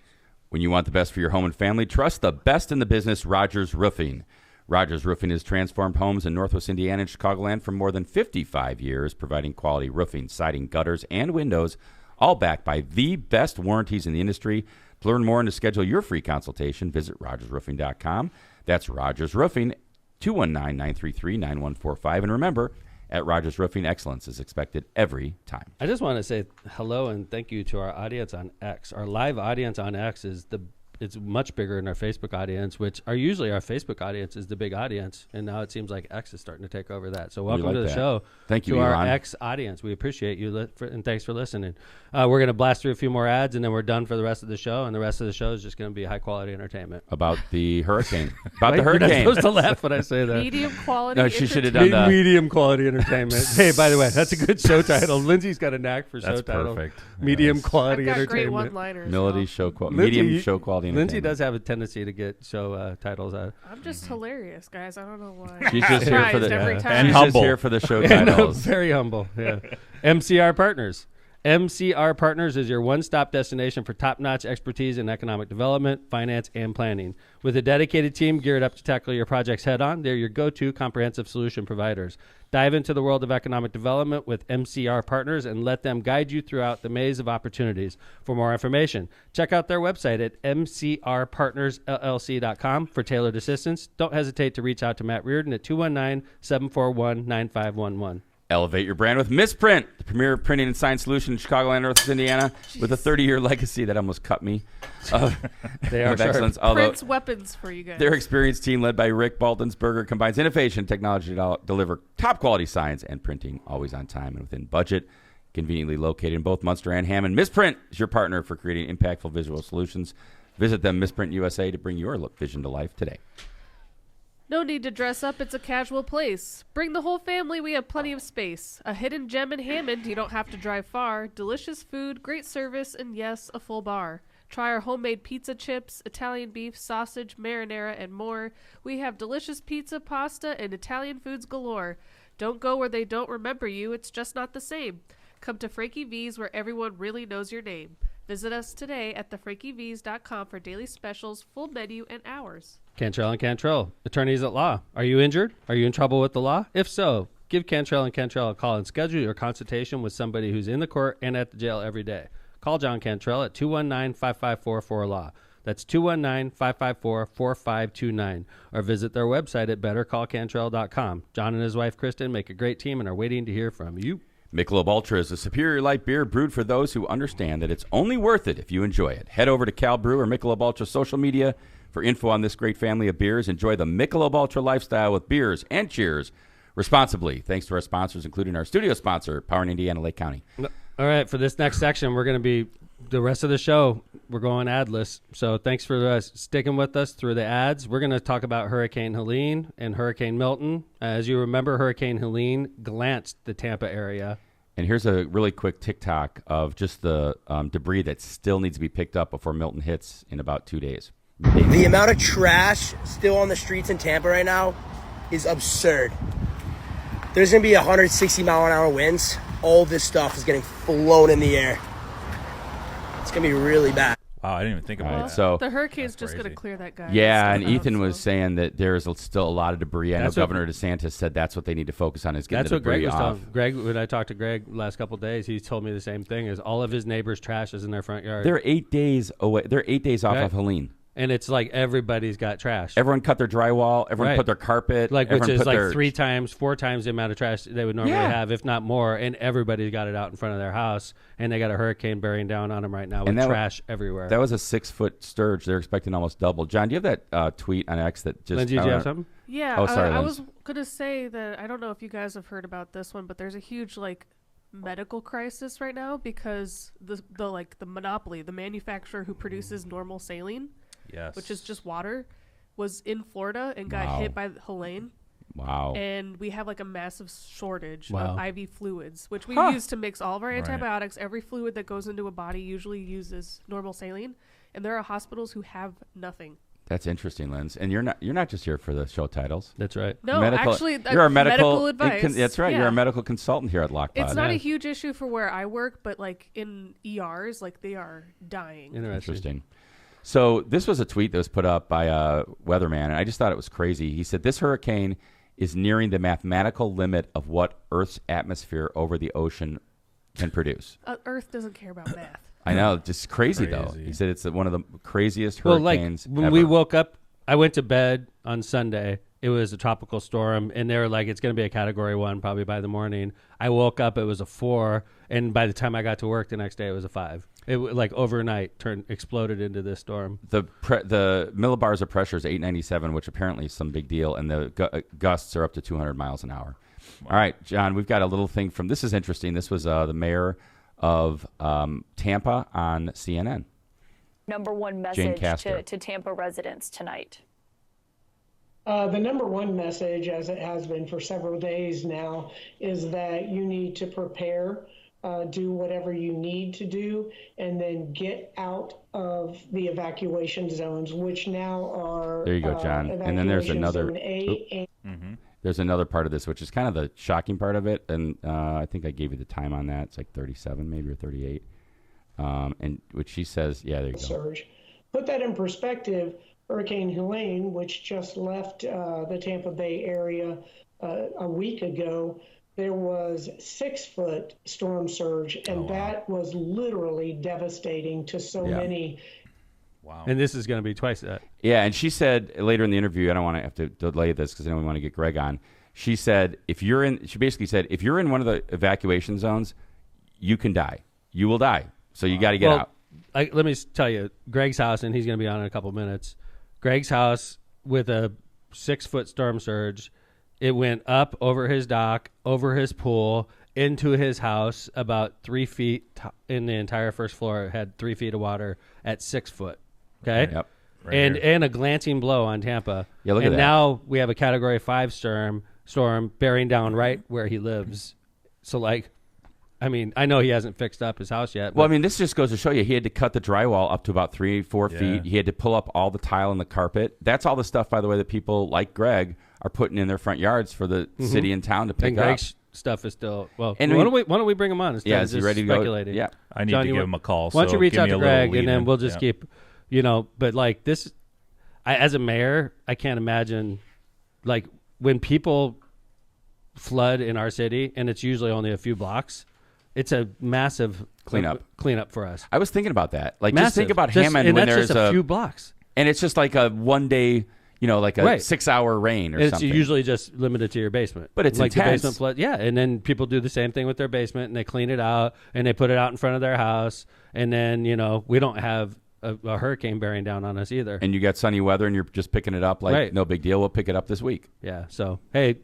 [SPEAKER 2] When you want the best for your home and family, trust the best in the business, Rogers Roofing. Rogers Roofing has transformed homes in Northwest Indiana and Chicagoland for more than 55 years, providing quality roofing, siding, gutters, and windows, all backed by the best warranties in the industry. To learn more and to schedule your free consultation, visit rogersroofing.com. That's Rogers Roofing, 219-933-9145. And remember, at Rogers Roofing, excellence is expected every time.
[SPEAKER 1] I just want to say hello and thank you to our audience on X. Our live audience on X is the it's much bigger in our Facebook audience, which are usually our Facebook audience is the big audience, and now it seems like X is starting to take over that. So welcome to the show.
[SPEAKER 2] Thank you,
[SPEAKER 1] to
[SPEAKER 2] Elon.
[SPEAKER 1] our X audience. We appreciate you, and thanks for listening. We're going to blast through a few more ads, and then we're done for the rest of the show, and the rest of the show is just going to be high-quality entertainment.
[SPEAKER 2] About the hurricane. About
[SPEAKER 1] Wait,
[SPEAKER 2] the hurricane.
[SPEAKER 1] You're not supposed to laugh when I say that.
[SPEAKER 3] Medium quality.
[SPEAKER 2] No, she should have done that.
[SPEAKER 1] Medium quality entertainment. Hey, by the way, that's a good show title. Lindsay's got a knack for show titles.
[SPEAKER 4] Perfect.
[SPEAKER 1] Medium
[SPEAKER 4] Yes.
[SPEAKER 1] quality
[SPEAKER 3] I've got
[SPEAKER 1] entertainment.
[SPEAKER 3] great one-liners.
[SPEAKER 2] Melody
[SPEAKER 3] so.
[SPEAKER 2] medium show quality entertainment.
[SPEAKER 1] Lindsay does have a tendency to get show titles out.
[SPEAKER 3] I'm just hilarious, guys. I don't know why.
[SPEAKER 2] She's just here for
[SPEAKER 3] Surprised
[SPEAKER 2] the
[SPEAKER 3] every time.
[SPEAKER 4] and
[SPEAKER 2] she's
[SPEAKER 4] humble.
[SPEAKER 2] just here for the show
[SPEAKER 1] No,
[SPEAKER 2] titles.
[SPEAKER 1] very humble. Yeah. MCR Partners. MCR Partners is your one-stop destination for top-notch expertise in economic development, finance, and planning. With a dedicated team geared up to tackle your projects head-on, they're your go-to comprehensive solution providers. Dive into the world of economic development with MCR Partners and let them guide you throughout the maze of opportunities. For more information, check out their website at mcrpartnersllc.com for tailored assistance. Don't hesitate to reach out to Matt Reardon at 219-741-9511.
[SPEAKER 2] Elevate your brand with Misprint, the premier printing and sign solution in Chicagoland, Northwest Indiana, with a 30-year legacy that almost cut me.
[SPEAKER 1] They are
[SPEAKER 2] of
[SPEAKER 1] sharp.
[SPEAKER 2] excellence. Although
[SPEAKER 3] Prince weapons for you guys.
[SPEAKER 2] their experienced team, led by Rick Baltonsberger, combines innovation and technology to deliver top-quality signs and printing always on time and within budget. Conveniently located in both Munster and Hammond, Misprint is your partner for creating impactful visual solutions. Visit them, Misprint USA, to bring your vision to life today.
[SPEAKER 3] No need to dress up, it's a casual place. Bring the whole family, we have plenty of space. A hidden gem in Hammond, you don't have to drive far. Delicious food, great service, and yes, a full bar. Try our homemade pizza chips, Italian beef, sausage, marinara, and more. We have delicious pizza, pasta, and Italian foods galore. Don't go where they don't remember you, it's just not the same. Come to Frankie V's where everyone really knows your name. Visit us today at thefrankieV's.com for daily specials, full menu, and hours.
[SPEAKER 1] Cantrell and Cantrell, attorneys at law. Are you injured? Are you in trouble with the law? If so, give Cantrell and Cantrell a call and schedule your consultation with somebody who's in the court and at the jail every day. Call John Cantrell at 219-554-4LAW. That's 219-554-4529. Or visit their website at bettercallcantrell.com. John and his wife, Kristen, make a great team and are waiting to hear from you.
[SPEAKER 2] Michelob Ultra is a superior light beer brewed for those who understand that it's only worth it if you enjoy it. Head over to Cal Brew or Michelob Ultra social media for info on this great family of beers. Enjoy the Michelob Ultra lifestyle with beers and cheers responsibly. Thanks to our sponsors, including our studio sponsor, Power in Indiana, Lake County.
[SPEAKER 1] All right, for this next section, we're going to be, the rest of the show, we're going adless. So thanks for sticking with us through the ads. We're going to talk about Hurricane Helene and Hurricane Milton. As you remember, Hurricane Helene glanced the Tampa area.
[SPEAKER 2] And here's a really quick TikTok of just the debris that still needs to be picked up before Milton hits in about 2 days.
[SPEAKER 8] The amount of trash still on the streets in Tampa right now is absurd. There's going to be 160 mile an hour winds. All this stuff is getting flown in the air. It's going to be really bad.
[SPEAKER 4] Wow, I didn't even think about
[SPEAKER 2] All right,
[SPEAKER 4] that.
[SPEAKER 2] so
[SPEAKER 3] The hurricane's
[SPEAKER 4] That's
[SPEAKER 3] just going to
[SPEAKER 4] crazy.
[SPEAKER 3] clear that guy.
[SPEAKER 2] yeah, and
[SPEAKER 3] stuff out,
[SPEAKER 2] Ethan was
[SPEAKER 3] so.
[SPEAKER 2] saying that there's still a lot of debris. I know
[SPEAKER 1] That's what-
[SPEAKER 2] Governor DeSantis said that's what they need to focus on is getting
[SPEAKER 1] That's
[SPEAKER 2] the
[SPEAKER 1] what Greg
[SPEAKER 2] debris
[SPEAKER 1] was
[SPEAKER 2] off.
[SPEAKER 1] telling. Greg, when I talked to Greg last couple of days, he told me the same thing, is all of his neighbors' trash is in their front yard.
[SPEAKER 2] They're 8 days away. They're 8 days off
[SPEAKER 1] Right.
[SPEAKER 2] of Helene.
[SPEAKER 1] And it's like everybody's got trash.
[SPEAKER 2] Everyone cut their drywall. Everyone
[SPEAKER 1] Right.
[SPEAKER 2] put their carpet.
[SPEAKER 1] Like, which
[SPEAKER 2] everyone
[SPEAKER 1] is
[SPEAKER 2] put
[SPEAKER 1] like
[SPEAKER 2] their,
[SPEAKER 1] 3 times, 4 times the amount of trash they would normally
[SPEAKER 2] Yeah.
[SPEAKER 1] have, if not more. And everybody's got it out in front of their house, and they got a hurricane bearing down on them right now with
[SPEAKER 2] And that wa-
[SPEAKER 1] trash everywhere.
[SPEAKER 2] That was a 6-foot sturge. They're expecting almost double. John, do you have that tweet on X that just?
[SPEAKER 1] Lindsay, do you have something?
[SPEAKER 3] Yeah,
[SPEAKER 2] Oh, sorry,
[SPEAKER 3] I
[SPEAKER 2] Linz.
[SPEAKER 3] was going to say that I don't know if you guys have heard about this one, but there's a huge medical crisis right now because the monopoly, the manufacturer who produces normal saline,
[SPEAKER 4] Yes.
[SPEAKER 3] which is just water, was in Florida and got
[SPEAKER 2] Wow.
[SPEAKER 3] hit by Helene.
[SPEAKER 2] Wow.
[SPEAKER 3] And we have a massive shortage
[SPEAKER 1] Wow.
[SPEAKER 3] of IV fluids, which we
[SPEAKER 2] Huh.
[SPEAKER 3] use to mix all of our
[SPEAKER 4] Right.
[SPEAKER 3] antibiotics. Every fluid that goes into a body usually uses normal saline, and there are hospitals who have nothing.
[SPEAKER 2] That's interesting, Linz. And you're not just here for the show titles.
[SPEAKER 1] That's right.
[SPEAKER 3] No, actually,
[SPEAKER 2] you're our medical
[SPEAKER 3] advice.
[SPEAKER 2] that's right.
[SPEAKER 3] Yeah.
[SPEAKER 2] You're a medical consultant here at Lockpod.
[SPEAKER 3] It's not
[SPEAKER 1] yeah.
[SPEAKER 3] a huge issue for where I work, but in ERs, they are dying.
[SPEAKER 2] Interesting. So this was a tweet that was put up by a weatherman, and I just thought it was crazy. He said, this hurricane is nearing the mathematical limit of what Earth's atmosphere over the ocean can produce.
[SPEAKER 3] Earth doesn't care about math.
[SPEAKER 2] I know, just crazy, though.
[SPEAKER 4] Crazy.
[SPEAKER 2] He said it's one of the craziest
[SPEAKER 1] Well,
[SPEAKER 2] hurricanes
[SPEAKER 1] when
[SPEAKER 2] ever.
[SPEAKER 1] we woke up, I went to bed on Sunday. It was a tropical storm, and they were like, it's going to be a Category 1 probably by the morning. I woke up, it was a 4, and by the time I got to work the next day, it was a 5. It like overnight exploded into this storm.
[SPEAKER 2] The millibars of pressure is 897, which apparently is some big deal, and the gusts are up to 200 miles an hour. Wow. All right, John, we've got a little thing from. This is interesting. This was the mayor of Tampa on CNN.
[SPEAKER 9] Number one message to Tampa residents tonight.
[SPEAKER 10] The number one message, as it has been for several days now, is that you need to prepare. Do whatever you need to do, and then get out of the evacuation zones, which now are.
[SPEAKER 2] There you go, John. And then there's another. There's another part of this, which is kind of the shocking part of it, and I think I gave you the time on that. It's like 37, maybe, or 38. And which she says, yeah, there you go.
[SPEAKER 10] Surge. Put that in perspective. Hurricane Helene, which just left the Tampa Bay area a week ago. There was 6-foot storm surge, and that was literally devastating to so many.
[SPEAKER 1] Wow. And this is going to be twice that.
[SPEAKER 2] Yeah, and she said later in the interview, I don't want to have to delay this because I know we want to get Greg on. She said, she basically said, if you're in one of the evacuation zones, you can die. You will die. So you got to get out.
[SPEAKER 1] Let me tell you, Greg's house, and he's going to be on in a couple minutes. Greg's house with a 6-foot storm surge. It went up over his dock, over his pool, into his house, about 3 feet in the entire first floor. It had 3 feet of water at 6 foot. Okay?
[SPEAKER 2] Yep.
[SPEAKER 1] And a glancing blow on Tampa.
[SPEAKER 2] Yeah, look at that.
[SPEAKER 1] And now we have a Category 5 storm bearing down right where he lives. So, like, I mean, I know he hasn't fixed up his house yet.
[SPEAKER 2] Well, I mean, this just goes to show you he had to cut the drywall up to about 3-4 feet. He had to pull up all the tile and the carpet. That's all the stuff, by the way, that people like Greg are putting in their front yards for the city and town to pick
[SPEAKER 1] and
[SPEAKER 2] up.
[SPEAKER 1] Greg's stuff is still why don't we bring him on instead of
[SPEAKER 2] is he
[SPEAKER 1] just
[SPEAKER 2] ready to
[SPEAKER 1] speculating?
[SPEAKER 2] Go? Yeah,
[SPEAKER 4] I need to give him a call.
[SPEAKER 1] Why don't you reach out to Greg and then we'll just
[SPEAKER 4] keep.
[SPEAKER 1] But like this, as a mayor, I can't imagine like when people flood in our city, and it's usually only a few blocks. It's a massive cleanup for us.
[SPEAKER 2] I was thinking about that. Like,
[SPEAKER 1] massive.
[SPEAKER 2] Just think about Hammond when there's
[SPEAKER 1] just a few blocks,
[SPEAKER 2] and it's just like a 1 day. Like a 6-hour rain or something.
[SPEAKER 1] It's usually just limited to your basement.
[SPEAKER 2] But it's
[SPEAKER 1] like
[SPEAKER 2] intense.
[SPEAKER 1] The basement flood. Yeah, and then people do the same thing with their basement, and they clean it out, and they put it out in front of their house, and then, we don't have a hurricane bearing down on us either.
[SPEAKER 2] And you got sunny weather, and you're just picking it up like no big deal. We'll pick it up this week.
[SPEAKER 1] Yeah, so, hey,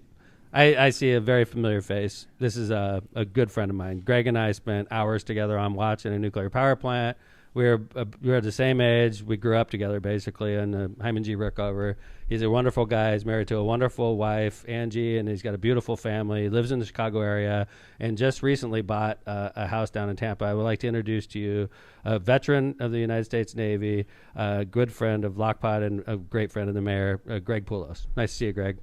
[SPEAKER 1] I see a very familiar face. This is a good friend of mine. Greg and I spent hours together on watching a nuclear power plant. We were the same age. We grew up together, basically, in the Hyman G. Rickover. He's a wonderful guy. He's married to a wonderful wife, Angie, and he's got a beautiful family. He lives in the Chicago area and just recently bought a house down in Tampa. I would like to introduce to you a veteran of the United States Navy, a good friend of Lockpot, and a great friend of the mayor, Greg Poulos. Nice to see you, Greg.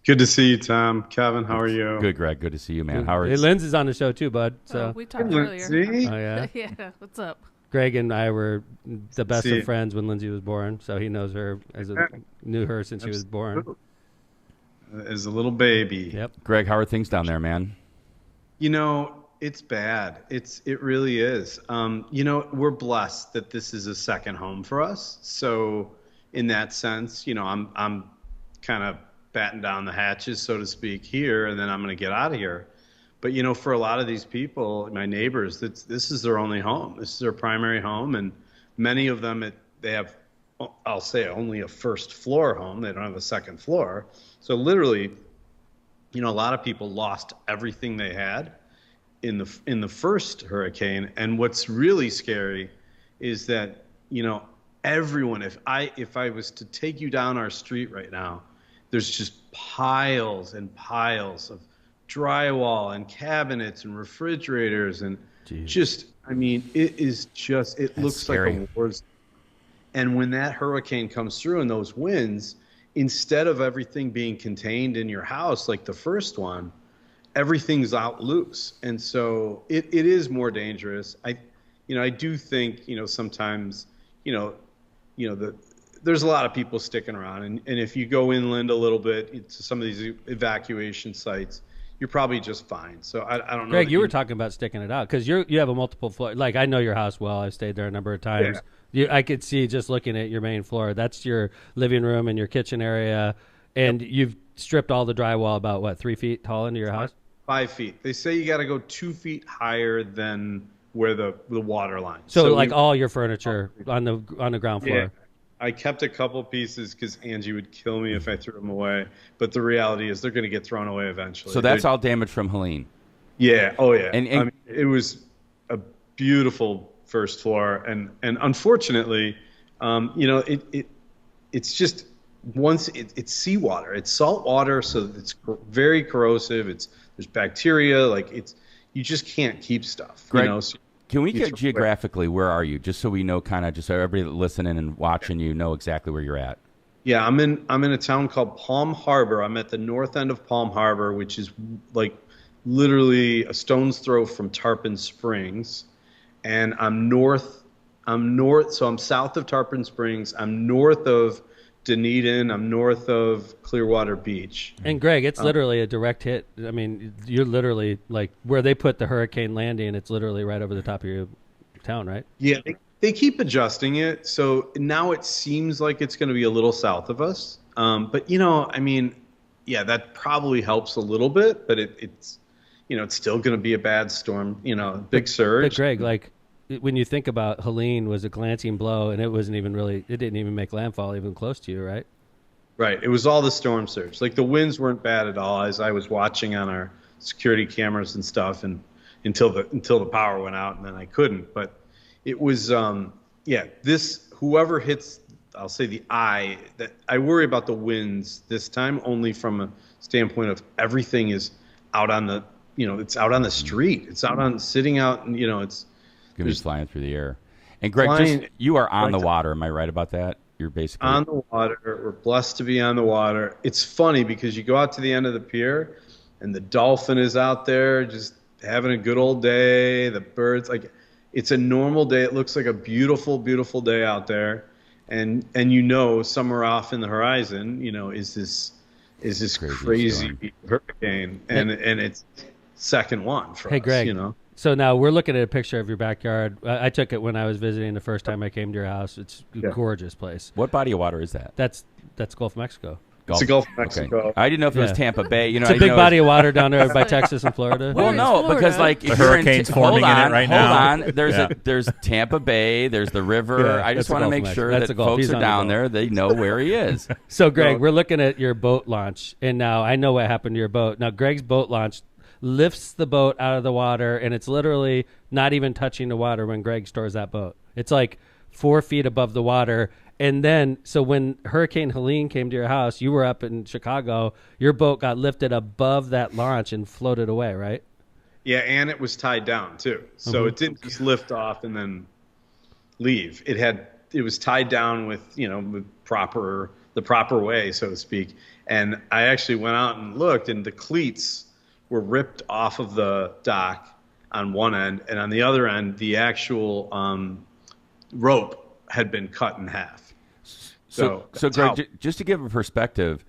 [SPEAKER 11] Good to see you, Tom. Kevin, how are you?
[SPEAKER 2] Good, Greg. Good to see you, man. How are you?
[SPEAKER 1] Hey, Lindsay's on the show, too, bud. So.
[SPEAKER 3] We talked earlier.
[SPEAKER 1] Oh, yeah?
[SPEAKER 3] Yeah, what's up?
[SPEAKER 1] Greg and I were the best of friends when Lindsay was born, so he knows her knew her since she was born.
[SPEAKER 11] As a little baby.
[SPEAKER 1] Yep.
[SPEAKER 2] Greg, how are things down there, man?
[SPEAKER 11] It's bad. It really is. We're blessed that this is a second home for us. So in that sense, I'm kind of batten down the hatches, so to speak, here, and then I'm going to get out of here. But, for a lot of these people, my neighbors, this is their only home. This is their primary home. And many of them, they have, I'll say, only a first floor home. They don't have a second floor. So literally, a lot of people lost everything they had in the first hurricane. And what's really scary is that, everyone, if I was to take you down our street right now, there's just piles and piles of drywall and cabinets and refrigerators and it looks
[SPEAKER 2] scary.
[SPEAKER 11] like a war zone. And when that hurricane comes through and those winds, instead of everything being contained in your house like the first one, everything's out loose. And so it is more dangerous. I do think, sometimes, there's a lot of people sticking around. And if you go inland a little bit to some of these evacuation sites, you're probably just fine. So I don't know.
[SPEAKER 1] Greg, you were talking about sticking it out because you have a multiple floor. Like, I know your house well. I've stayed there a number of times. Yeah. I could see just looking at your main floor. That's your living room and your kitchen area. And you've stripped all the drywall about, 3 feet tall into your house?
[SPEAKER 11] 5 feet. They say you got to go 2 feet higher than where the water line.
[SPEAKER 1] So like all your furniture on the ground floor.
[SPEAKER 11] Yeah. I kept a couple pieces because Angie would kill me if I threw them away. But the reality is they're going to get thrown away eventually.
[SPEAKER 2] So that's all damage from Helene.
[SPEAKER 11] Yeah. Oh, yeah.
[SPEAKER 2] And
[SPEAKER 11] I mean, it was a beautiful first floor, and unfortunately, it's just once it's seawater, it's salt water, so it's very corrosive. There's bacteria, you just can't keep stuff.
[SPEAKER 2] Greg, can we get geographically, where are you? Just so we know, kind of, just so everybody listening and watching you know exactly where you're at.
[SPEAKER 11] Yeah, I'm in a town called Palm Harbor. I'm at the north end of Palm Harbor, which is like literally a stone's throw from Tarpon Springs. And I'm so I'm south of Tarpon Springs. I'm north of Dunedin. I'm north of Clearwater Beach.
[SPEAKER 1] And Greg, it's literally a direct hit. I mean, you're literally like where they put the hurricane landing. It's literally right over the top of your town, right?
[SPEAKER 11] Yeah, they keep adjusting it. So now it seems like it's going to be a little south of us. But that probably helps a little bit. But it's still going to be a bad storm. Big surge.
[SPEAKER 1] But Greg, when you think about Helene was a glancing blow, and it didn't even make landfall even close to you, right?
[SPEAKER 11] Right. It was all the storm surge. Like the winds weren't bad at all, as I was watching on our security cameras and stuff, and until the power went out, and then I couldn't. But it was whoever hits, I'll say the eye, that I worry about the winds this time only from a standpoint of everything is out on the it's out on the street. It's out on sitting out, and it's
[SPEAKER 2] going to be flying through the air. And Greg, you are on the water. Am I right about that? You're basically
[SPEAKER 11] on the water. We're blessed to be on the water. It's funny because you go out to the end of the pier, and the dolphin is out there just having a good old day. The birds, it's a normal day. It looks like a beautiful, beautiful day out there, and somewhere off in the horizon, is this crazy hurricane, and it's second one for us.
[SPEAKER 1] Hey, Greg. So now we're looking at a picture of your backyard. I took it when I was visiting the first time I came to your house. It's a gorgeous place.
[SPEAKER 2] What body of water is that?
[SPEAKER 1] That's Gulf of Mexico.
[SPEAKER 11] It's the Gulf of Mexico.
[SPEAKER 2] Okay. I didn't know if it was Tampa Bay.
[SPEAKER 1] It's a big body of water down there by Texas and Florida.
[SPEAKER 2] Well, no, because
[SPEAKER 4] the hurricane's forming in it right now.
[SPEAKER 2] Hold on. There's Tampa Bay. There's the river. I just want to make sure that folks are down there. They know where he is.
[SPEAKER 1] So, Greg, we're looking at your boat launch, and now I know what happened to your boat. Now, Greg's boat launch lifts the boat out of the water, and it's literally not even touching the water when Greg stores that boat. It's like 4 feet above the water. And then, so when Hurricane Helene came to your house, you were up in Chicago, your boat got lifted above that launch and floated away, right?
[SPEAKER 11] Yeah, and it was tied down too. So it didn't just lift off and then leave. It was tied down with, the proper way, so to speak. And I actually went out and looked, and the cleats were ripped off of the dock on one end, and on the other end, the actual rope had been cut in half.
[SPEAKER 2] So Greg, just to give a perspective,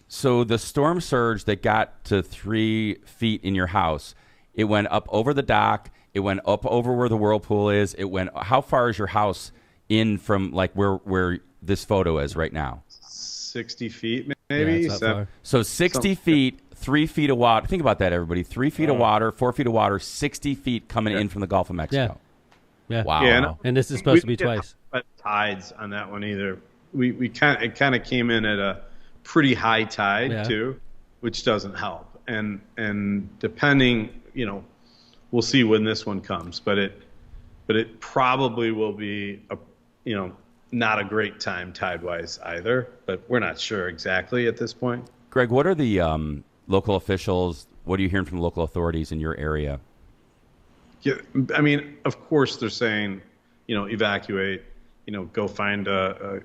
[SPEAKER 2] so the storm surge that got to 3 feet in your house, it went up over the dock, it went up over where the whirlpool is, it went. How far is your house in from where this photo is right now?
[SPEAKER 11] 60 feet, maybe.
[SPEAKER 2] So 60 feet. 3 feet of water. Think about that, everybody. 3 feet of water, 4 feet of water, 60 feet coming in from the Gulf of Mexico.
[SPEAKER 1] Yeah.
[SPEAKER 2] Wow.
[SPEAKER 11] Yeah,
[SPEAKER 1] and this is supposed to be twice.
[SPEAKER 11] Tides on that one either. It kind of came in at a pretty high tide too, which doesn't help. And depending, we'll see when this one comes, but it probably will be not a great time tide-wise either. But we're not sure exactly at this point.
[SPEAKER 2] Greg, what are the local officials, what are you hearing from local authorities in your area?
[SPEAKER 11] Yeah, I mean, of course they're saying, evacuate, go find a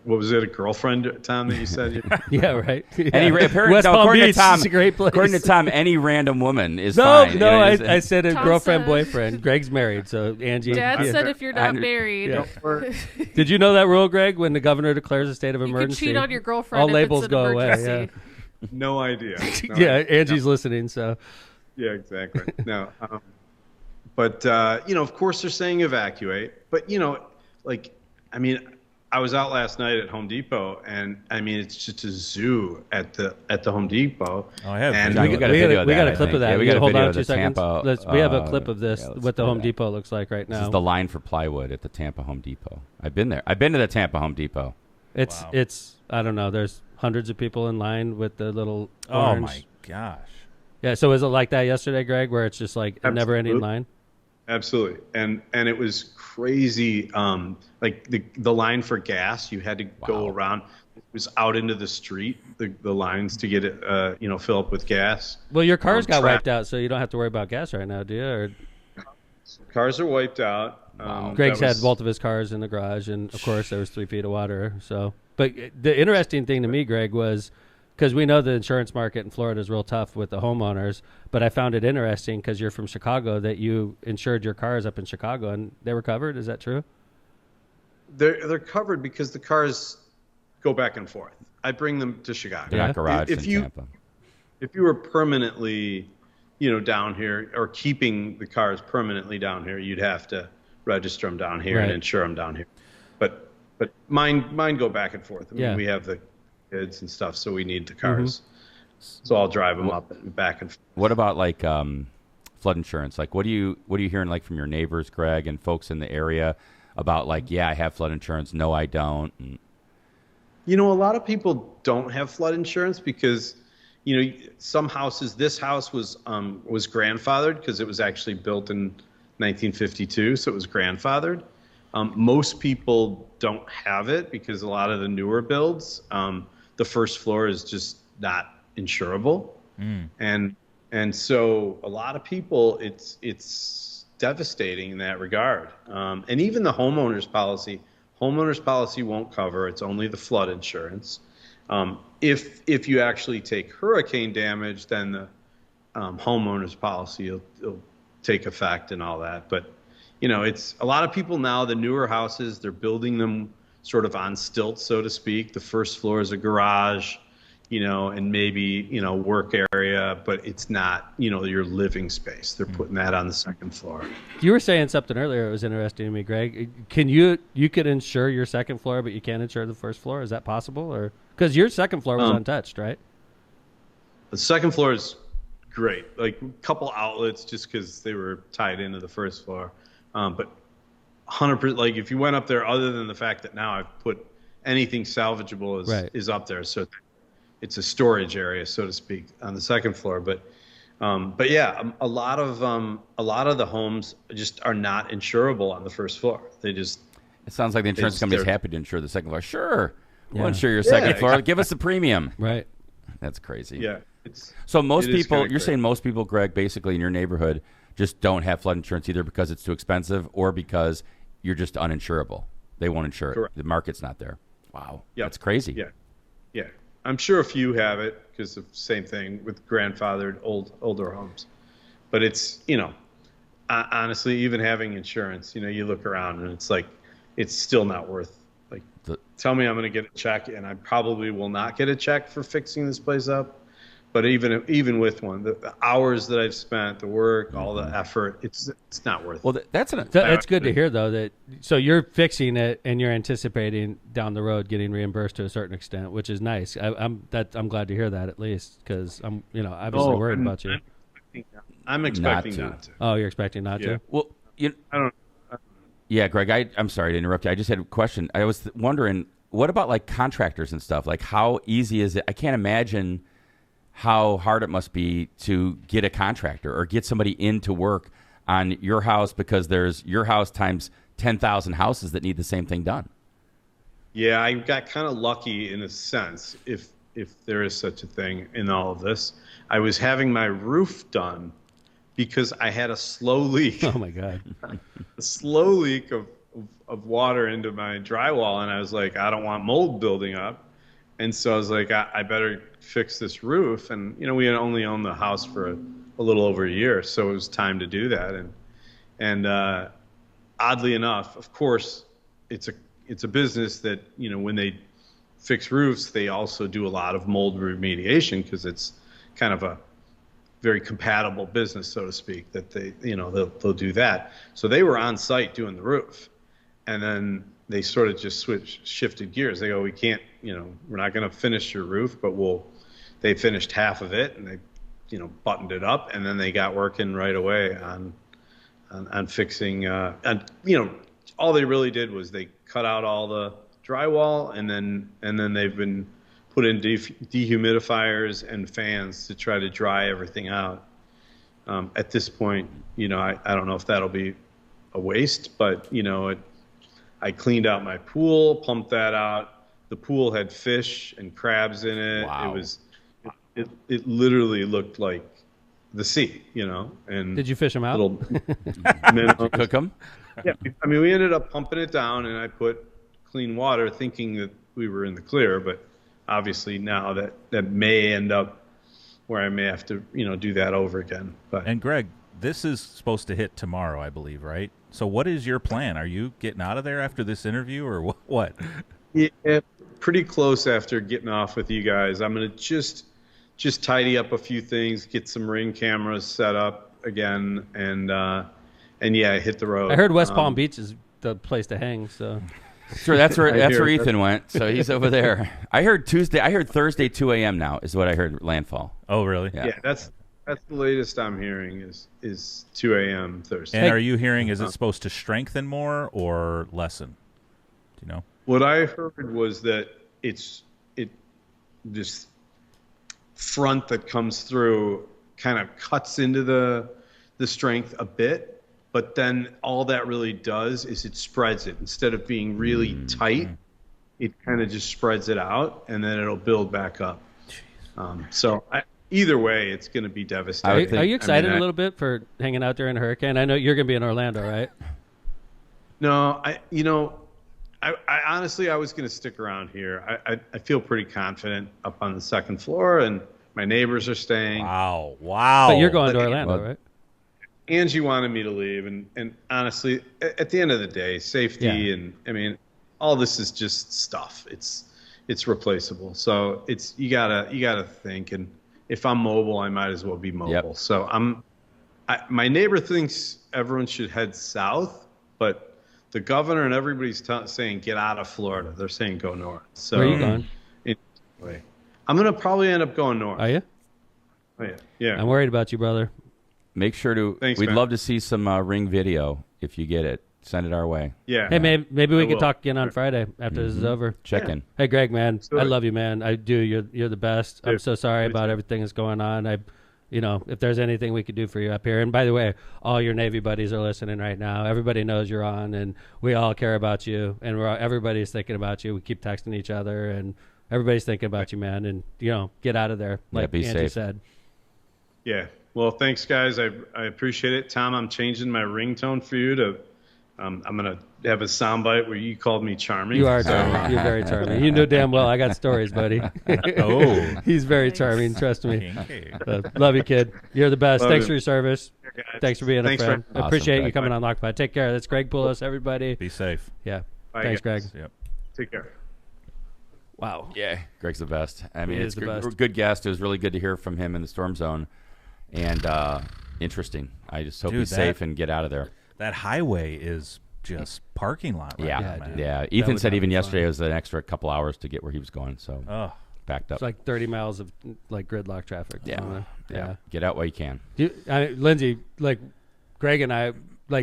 [SPEAKER 11] girlfriend, Tom, that you said?
[SPEAKER 1] Yeah, right.
[SPEAKER 2] Yeah.
[SPEAKER 1] West Palm Beach is a great place.
[SPEAKER 2] According to Tom, any random woman is fine.
[SPEAKER 1] No, I said a girlfriend, boyfriend. Greg's married, so Angie.
[SPEAKER 3] Dad said if you're not married.
[SPEAKER 1] Yeah. Did you know that rule, Greg? When the governor declares a state of emergency,
[SPEAKER 3] you can cheat on your girlfriend.
[SPEAKER 1] All
[SPEAKER 3] if
[SPEAKER 1] labels
[SPEAKER 3] it's an
[SPEAKER 1] go
[SPEAKER 3] emergency.
[SPEAKER 1] away. Yeah.
[SPEAKER 11] No idea.
[SPEAKER 1] Angie listening, so.
[SPEAKER 11] Yeah, exactly. No. But, of course they're saying evacuate. But, I was out last night at Home Depot, and I mean, it's just a zoo at the Home Depot.
[SPEAKER 4] Oh, I have.
[SPEAKER 11] And
[SPEAKER 1] we got a clip of that.
[SPEAKER 2] Yeah, we got a
[SPEAKER 1] hold
[SPEAKER 2] video
[SPEAKER 1] on
[SPEAKER 2] of
[SPEAKER 1] 2
[SPEAKER 2] the
[SPEAKER 1] seconds.
[SPEAKER 2] Tampa,
[SPEAKER 1] We have a clip of this,
[SPEAKER 2] let's
[SPEAKER 1] what the
[SPEAKER 2] play
[SPEAKER 1] Home
[SPEAKER 2] that.
[SPEAKER 1] Depot looks like right
[SPEAKER 2] This
[SPEAKER 1] now.
[SPEAKER 2] is the line for plywood at the Tampa Home Depot. I've been there. I've been to the Tampa Home Depot.
[SPEAKER 1] It's I don't know. There's hundreds of people in line with the little
[SPEAKER 4] Oh
[SPEAKER 1] orange.
[SPEAKER 4] my gosh.
[SPEAKER 1] Yeah. So is it like that yesterday, Greg, where it's just like a never-ending line?
[SPEAKER 11] Absolutely, and it was crazy. Like the line for gas, you had to go around. It was out into the street, the lines to get it, fill up with gas.
[SPEAKER 1] Well, your cars got wiped out, so you don't have to worry about gas right now, do you? Or
[SPEAKER 11] cars are wiped out.
[SPEAKER 1] Greg's had both of his cars in the garage, and of course there was 3 feet of water. So, but the interesting thing to me, Greg, was because we know the insurance market in Florida is real tough with the homeowners. But I found it interesting because you're from Chicago that you insured your cars up in Chicago and they were covered. Is that true?
[SPEAKER 11] They're covered because the cars go back and forth. I bring them to Chicago.
[SPEAKER 2] They're not garaged in Tampa.
[SPEAKER 11] If you were permanently, down here or keeping the cars permanently down here, you'd have to register them down here and insure them down here. But mine go back and forth. I mean, we have the kids and stuff, so we need the cars. So I'll drive them up and back and forth.
[SPEAKER 2] What about like flood insurance? Like, what are you hearing like from your neighbors, Greg, and folks in the area about like, yeah, I have flood insurance. No, I don't. And...
[SPEAKER 11] A lot of people don't have flood insurance because, some houses. This house was grandfathered because it was actually built in 1952, so it was grandfathered. Most people don't have it because a lot of the newer builds, the first floor is just not insurable, and so a lot of people, it's devastating in that regard. And even the homeowners policy won't cover. It's only the flood insurance. If you actually take hurricane damage, then the homeowners policy will take effect and all that. But it's a lot of people now. The newer houses, they're building them sort of on stilts, so to speak. The first floor is a garage, and maybe, work area, but it's not, your living space. They're putting that on the second floor.
[SPEAKER 1] You were saying something earlier. It was interesting to me, Greg. Can you could insure your second floor, but you can't insure the first floor? Is that possible? Or because your second floor was untouched, right?
[SPEAKER 11] The second floor is great. Like a couple outlets just because they were tied into the first floor. But 100%, like if you went up there, other than the fact that now I've put anything salvageable is up there. So it's a storage area, so to speak, on the second floor. But yeah, a lot of the homes just are not insurable on the first floor. They just.
[SPEAKER 2] It sounds like the insurance company's happy to insure the second floor. Sure, we'll insure your second floor. Give us the premium.
[SPEAKER 1] Right.
[SPEAKER 2] That's crazy.
[SPEAKER 11] Yeah.
[SPEAKER 2] So most people, you're saying most people, Greg, basically in your neighborhood, just don't have flood insurance either because it's too expensive or because you're just uninsurable. They won't insure it. The market's not there. Wow.
[SPEAKER 11] Yep.
[SPEAKER 2] That's crazy.
[SPEAKER 11] Yeah. I'm sure a few have it because of the same thing with grandfathered older homes. But it's, honestly, even having insurance, you look around and it's like, it's still not worth, like, tell me I'm going to get a check and I probably will not get a check for fixing this place up. But even with one, the hours that I've spent, the work, all the effort, it's not worth it.
[SPEAKER 2] Well, that's
[SPEAKER 1] good to hear, though. That so you're fixing it and you're anticipating down the road getting reimbursed to a certain extent, which is nice. I'm glad to hear that at least because I'm obviously worried about you.
[SPEAKER 11] I'm expecting not to.
[SPEAKER 1] Oh, you're expecting not to?
[SPEAKER 2] Well,
[SPEAKER 11] I don't.
[SPEAKER 2] Yeah, Greg, I'm sorry to interrupt you. I just had a question. I was wondering, what about like contractors and stuff? Like, how easy is it? I can't imagine how hard it must be to get a contractor or get somebody in to work on your house because there's your house times 10,000 houses that need the same thing done.
[SPEAKER 11] Yeah, I got kind of lucky in a sense, if there is such a thing in all of this. I was having my roof done because I had a slow leak.
[SPEAKER 1] Oh my God.
[SPEAKER 11] A slow leak of water into my drywall, and I was like, I don't want mold building up. And so I was like, I better fix this roof. And, we had only owned the house for a little over a year, so it was time to do that. And oddly enough, of course, it's a business that, when they fix roofs, they also do a lot of mold remediation because it's kind of a very compatible business, so to speak, that they, they'll do that. So they were on site doing the roof. And then they sort of just shifted gears. They go, we can't, we're not going to finish your roof, but they finished half of it and they, buttoned it up, and then they got working right away on fixing, all they really did was they cut out all the drywall, and then they've been put in dehumidifiers and fans to try to dry everything out. At this point, I don't know if that'll be a waste, but I cleaned out my pool, pumped that out. The pool had fish and crabs in it.
[SPEAKER 2] Wow.
[SPEAKER 11] It literally looked like the sea, and
[SPEAKER 1] did you fish them out?
[SPEAKER 2] Did you cook them?
[SPEAKER 11] Yeah, we ended up pumping it down, and I put clean water, thinking that we were in the clear. But obviously now that may end up where I may have to, do that over again. But
[SPEAKER 4] And Greg, this is supposed to hit tomorrow, I believe, right? So what is your plan? Are you getting out of there after this interview, or what?
[SPEAKER 11] Yeah, pretty close after getting off with you guys. I'm gonna just tidy up a few things, get some Ring cameras set up again, and hit the road.
[SPEAKER 1] I heard West Palm Beach is the place to hang. So
[SPEAKER 2] sure, that's where Ethan went. So he's over there. I heard Thursday 2 a.m. now is what I heard landfall.
[SPEAKER 4] Oh, really?
[SPEAKER 11] Yeah, that's the latest I'm hearing is 2 a.m. Thursday.
[SPEAKER 4] And are you hearing, is it supposed to strengthen more or lessen? Do you know?
[SPEAKER 11] What I heard was that this front that comes through kind of cuts into the strength a bit, but then all that really does is it spreads it. Instead of being really tight, it kind of just spreads it out, and then it'll build back up. Either way, it's going to be devastating.
[SPEAKER 1] Are you excited a little bit for hanging out during a hurricane? I know you're going to be in Orlando, right?
[SPEAKER 11] No, I honestly, I was going to stick around here. I feel pretty confident up on the second floor, and my neighbors are staying.
[SPEAKER 4] Wow.
[SPEAKER 1] But you're going to Orlando, right?
[SPEAKER 11] Angie wanted me to leave, and honestly, at the end of the day, safety and all this is just stuff. It's replaceable. So you gotta think, and if I'm mobile, I might as well be mobile.
[SPEAKER 2] Yep.
[SPEAKER 11] So my neighbor thinks everyone should head south, but the governor and everybody's saying get out of Florida. They're saying go north. So
[SPEAKER 1] where are you going?
[SPEAKER 11] Anyway, I'm gonna probably end up going north.
[SPEAKER 1] Are you?
[SPEAKER 11] Oh, yeah.
[SPEAKER 1] I'm worried about you, brother.
[SPEAKER 2] Make sure to.
[SPEAKER 11] Thanks,
[SPEAKER 2] we'd
[SPEAKER 11] man.
[SPEAKER 2] love to see some Ring video if you get it. Send it our way.
[SPEAKER 11] Yeah.
[SPEAKER 1] Hey, maybe we can talk again on Friday after this is over.
[SPEAKER 2] Check in.
[SPEAKER 1] Hey, Greg, man, I love you, man. I do. You're the best. I'm so sorry about everything that's going on. If there's anything we could do for you up here. And by the way, all your Navy buddies are listening right now. Everybody knows you're on, and we all care about you, and everybody's thinking about you. We keep texting each other, and everybody's thinking about you, man. And get out of there, like
[SPEAKER 2] be
[SPEAKER 1] Angie
[SPEAKER 2] safe.
[SPEAKER 1] said.
[SPEAKER 11] Yeah. Well, thanks, guys. I appreciate it. Tom, I'm changing my ringtone for you to. I'm gonna have a soundbite where you called me charming.
[SPEAKER 1] You are charming. You're very charming. You know damn well I got stories, buddy. He's very charming. Trust me. Love you, kid. You're the best. Thanks for your service. Thanks for being a friend. I appreciate you coming on Lockpod. Take care. That's Greg Poulos, everybody.
[SPEAKER 4] Be safe.
[SPEAKER 1] Yeah.
[SPEAKER 11] Bye,
[SPEAKER 1] Thanks,
[SPEAKER 11] guys.
[SPEAKER 1] Greg.
[SPEAKER 4] Yep.
[SPEAKER 11] Take care.
[SPEAKER 1] Wow.
[SPEAKER 2] Yeah, Greg's the best. I mean,
[SPEAKER 1] He
[SPEAKER 2] it's
[SPEAKER 1] is the best.
[SPEAKER 2] good guest. It was really good to hear from him in the storm zone, and interesting. I just hope he's safe and get out of there.
[SPEAKER 4] That highway is just parking lot right now, man.
[SPEAKER 2] Yeah. Ethan said even yesterday it was an extra couple hours to get where he was going, so backed up.
[SPEAKER 1] It's like 30 miles of gridlock traffic.
[SPEAKER 2] Yeah. Get out while you can.
[SPEAKER 1] Lindsay, Greg and I,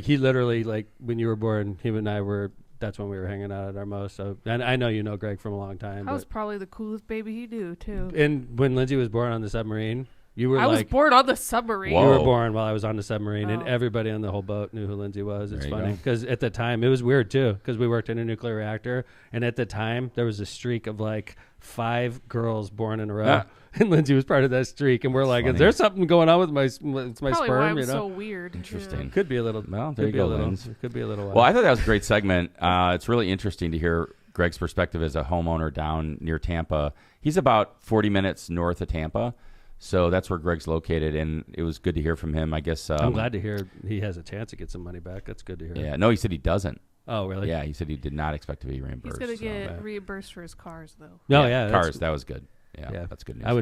[SPEAKER 1] he literally, when you were born, him and I were. That's when we were hanging out at our most. So, and I know you know Greg from a long time.
[SPEAKER 3] I was probably the coolest baby he knew too.
[SPEAKER 1] And when Lindsay was born on the submarine, you were
[SPEAKER 3] I was born on the submarine.
[SPEAKER 1] You were born while I was on the submarine, and everybody on the whole boat knew who Lindsay was. It's funny because at the time it was weird too, because we worked in a nuclear reactor, and at the time there was a streak of 5 girls born in a row, and Lindsay was part of that streak. And we're like, "Is there something going on with my
[SPEAKER 3] Probably
[SPEAKER 1] sperm?"
[SPEAKER 3] Why I'm so weird.
[SPEAKER 2] Interesting.
[SPEAKER 3] Yeah.
[SPEAKER 1] Could be a little.
[SPEAKER 2] Well, there you go, Lindsay.
[SPEAKER 1] Could be a little.
[SPEAKER 2] Well, I thought that was a great segment. It's really interesting to hear Greg's perspective as a homeowner down near Tampa. He's about 40 minutes north of Tampa. So that's where Greg's located, and it was good to hear from him. I guess
[SPEAKER 1] I'm glad to hear he has a chance to get some money back. That's good to hear.
[SPEAKER 2] Yeah, no, he said he doesn't.
[SPEAKER 1] Oh, really?
[SPEAKER 2] Yeah, he said he did not expect to be reimbursed.
[SPEAKER 3] He's gonna get reimbursed for his cars, though.
[SPEAKER 1] No, yeah,
[SPEAKER 2] cars. That was good. Yeah, that's good news.
[SPEAKER 1] I